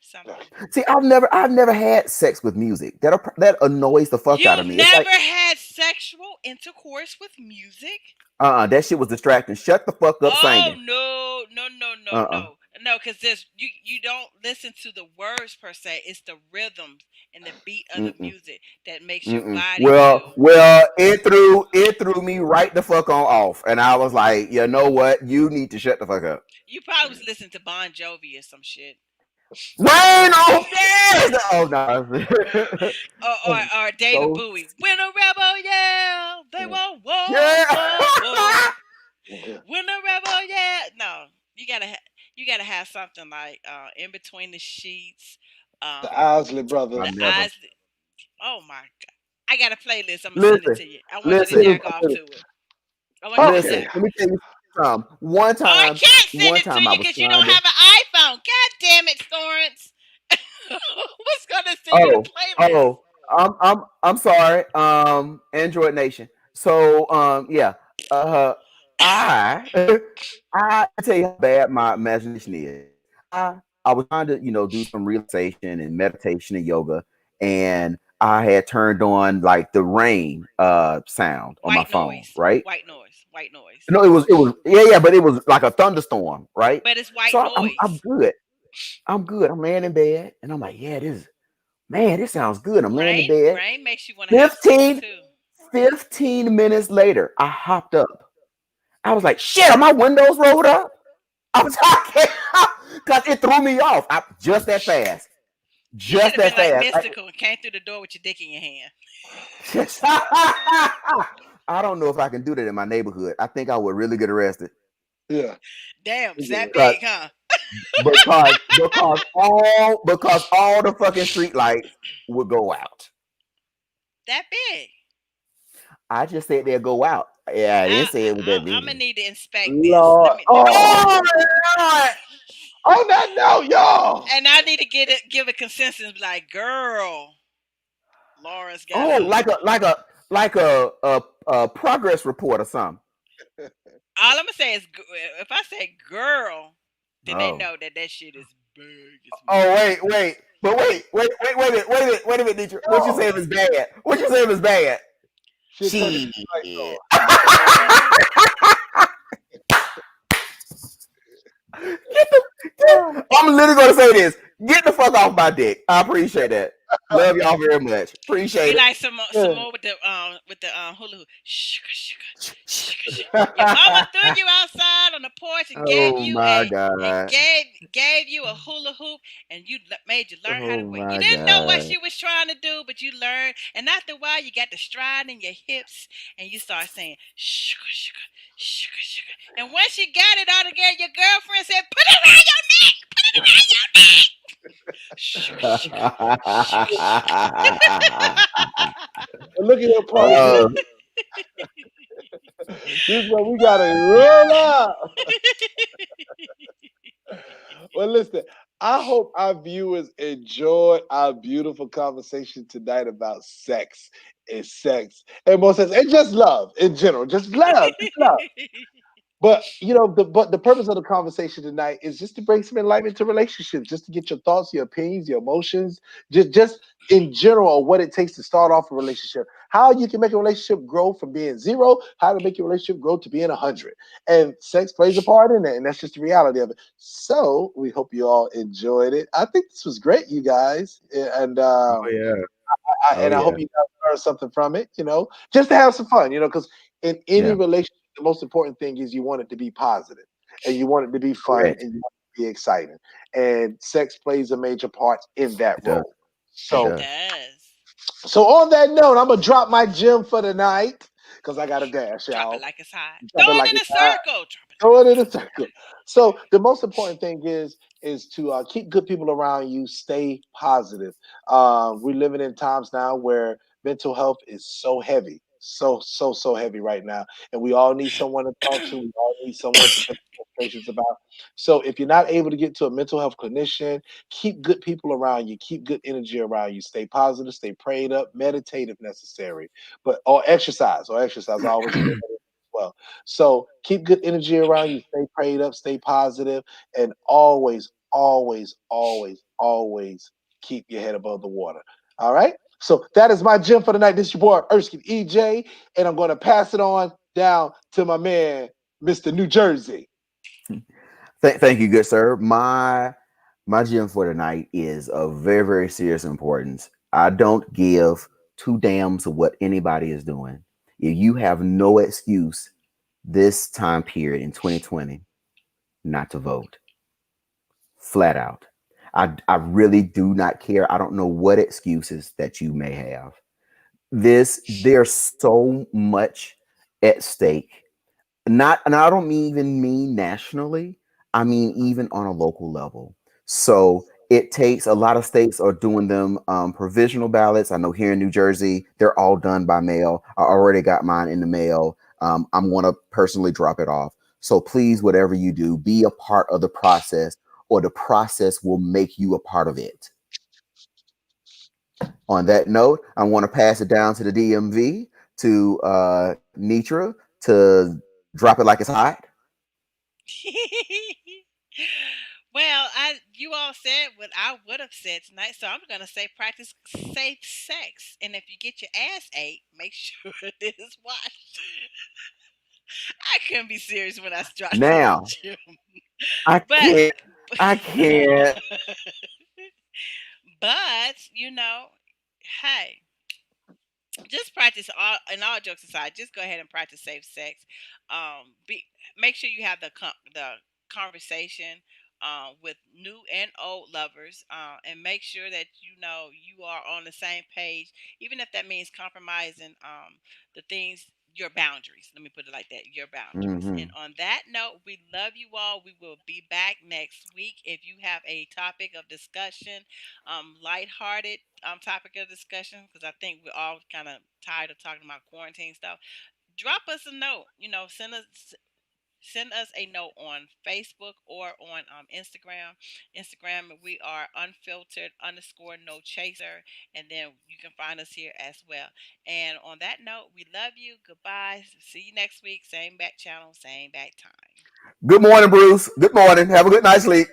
something. See, I've never had sex with music. That annoys the fuck out of You've me. It's like, never had sexual intercourse with music? that shit was distracting. Shut the fuck up Oh singing. no, no, no, no, Uh-uh. no, because there's you don't listen to the words per se. It's the rhythms and the beat of the Mm-mm. music that makes your Mm-mm. body Well, feel. well, it threw me right the fuck on off, and I was like, you know what? You need to shut the fuck up. You probably was listening to Bon Jovi or some shit, Rain on yes! Oh no. or David So Bowie. When a rebel yell, they won't. Whoa, yeah. whoa, whoa. yeah. When a rebel yell, no, you gotta have something like in between the sheets, The um, Isley I the brothers. never. eyes. Oh my god, I got a playlist. I'm gonna send it Listen, to you. I want you to listen, Send jack it, off send to it. it. I want you to Okay. listen. send. Let me tell you something. One Oh, I time, can't send one it to time I you was because you trying don't to. have an iPhone. God damn it, Storance. What's gonna send you the Oh, playlist? oh, I'm sorry. Android Nation. So, yeah. Uh, I, I tell you how bad my imagination is. I was trying to, do some relaxation and meditation and yoga, and I had turned on like the rain sound on my White phone, noise, right? white noise, white noise. No, it was yeah, yeah, but it was like a thunderstorm, right? But it's white So I'm noise. good. I'm good. I'm laying in bed, and I'm like, yeah, this sounds good. I'm laying in Rain, bed. rain makes you want to have sex 15, too. 15 minutes later, I hopped up. I was like, shit, are my windows rolled up? I was talking because it threw me off. Just that fast. You should Just have been that like fast. mystical and came through the door with your dick in your hand. I don't know if I can do that in my neighborhood. I think I would really get arrested. Yeah. Damn, it's Yeah. that big, huh? Because all the fucking street lights would go out. That big. I just said they'd go out. Yeah, I didn't say it was that I'm gonna big. need to inspect this. Lord. Let me see. Oh, Oh Lord! on that note, y'all. And I need to give a consensus. Like, girl, Laura's got Oh, a. like a progress report or something. All I'm gonna say is, if I say girl, then they Oh. know that shit is big as Oh, motherfucker. wait. But wait a minute, Dietrich. What you say Oh, if it's bad? What you say if it's bad? She'll turn the lights Shit. on. I'm literally gonna say this. Get the fuck off my dick. I appreciate that. Love y'all very much. Be Appreciate it. like some Yeah. more with the hula hoop. Sugar, sugar, sugar, sugar. Your mama threw you outside on the porch and Oh my god. gave you a hula hoop, and made you learn how to Oh wait. You my didn't know what god. she was trying to do, but you learned. And after a while, you got the stride in your hips, and you start saying sugar, sugar, sugar, sugar. And once you got it all together, your girlfriend said, "Put it around your neck, put it around your neck." Sugar, sugar, sugar, But look at your party. Oh, This is what we gotta roll up. Well, listen, I hope our viewers enjoyed our beautiful conversation tonight about sex and more sex and just love in general. Just love. Just love. But the purpose of the conversation tonight is just to bring some enlightenment to relationships, just to get your thoughts, your opinions, your emotions, just in general what it takes to start off a relationship, how you can make a relationship grow from being zero, how to make your relationship grow to being 100, and sex plays a part in it, and that's just the reality of it. So we hope you all enjoyed it. I think this was great, you guys, and oh yeah. Oh I yeah. hope you guys learned something from it. Just to have some fun. Because in any Yeah. relationship, the most important thing is you want it to be positive, and you want it to be fun, Correct. and you want it to be exciting. And sex plays a major part in that It does. role. It It So, does. does. so on that note, I'm gonna drop my gem for the night because I got a dash, Drop it y'all. like it's hot. Throw Drop it it like in it's a hot. circle. Drop it like Throw it it's in a circle. So the most important thing is to keep good people around you. Stay positive. We're living in times now where mental health is so heavy, so heavy right now, and we all need someone to talk to. We all need someone to vent our frustrations about. So if you're not able to get to a mental health clinician, keep good people around you. Keep good energy around you. Stay positive. Stay prayed up. Meditate if necessary, but or exercise. Or exercise. I always throw that in as well. So keep good energy around you. Stay prayed up, stay positive, and always, always, always, always keep your head above the water. All right. So that is my gem for the night. This is your boy Erskine EJ, and I'm going to pass it on down to my man, Mr. New Jersey. Thank you, good sir. My gem for tonight is of very, very serious importance. I don't give two damns of what anybody is doing. If you have no excuse this time period in 2020 not to vote, flat out. I really do not care. I don't know what excuses that you may have. There's so much at stake. Not, and I don't even mean nationally. I mean even on a local level. So it takes a lot of states are doing them provisional ballots. I know here in New Jersey they're all done by mail. I already got mine in the mail. I'm going to personally drop it off. So please, whatever you do, be a part of the process, or the process will make you a part of it. On that note, I want to pass it down to the DMV, to Nitra, to drop it like it's hot. Well, I you all said what I would have said tonight, so I'm gonna say practice safe sex. And if you get your ass ate, make sure it is washed. I couldn't be serious when I dropped this Now, gym. I But can't. I can't. but hey, just practice all and all jokes aside, just go ahead and practice safe sex. Be Make sure you have the conversation with new and old lovers, and make sure that you are on the same page, even if that means compromising the things, your boundaries. Let me put it like that, your boundaries. And Hmm. on that note, we love you all. We will be back next week. If you have a topic of discussion, lighthearted topic of discussion, because I think we're all kind of tired of talking about quarantine stuff. Drop us a note. Send us a note on Facebook or on Instagram. Instagram, we are unfiltered underscore no chaser, and then you can find us here as well. And on that note, we love you. Goodbye. See you next week. Same back channel, same back time. Good morning, Bruce. Good morning. Have a good night's sleep.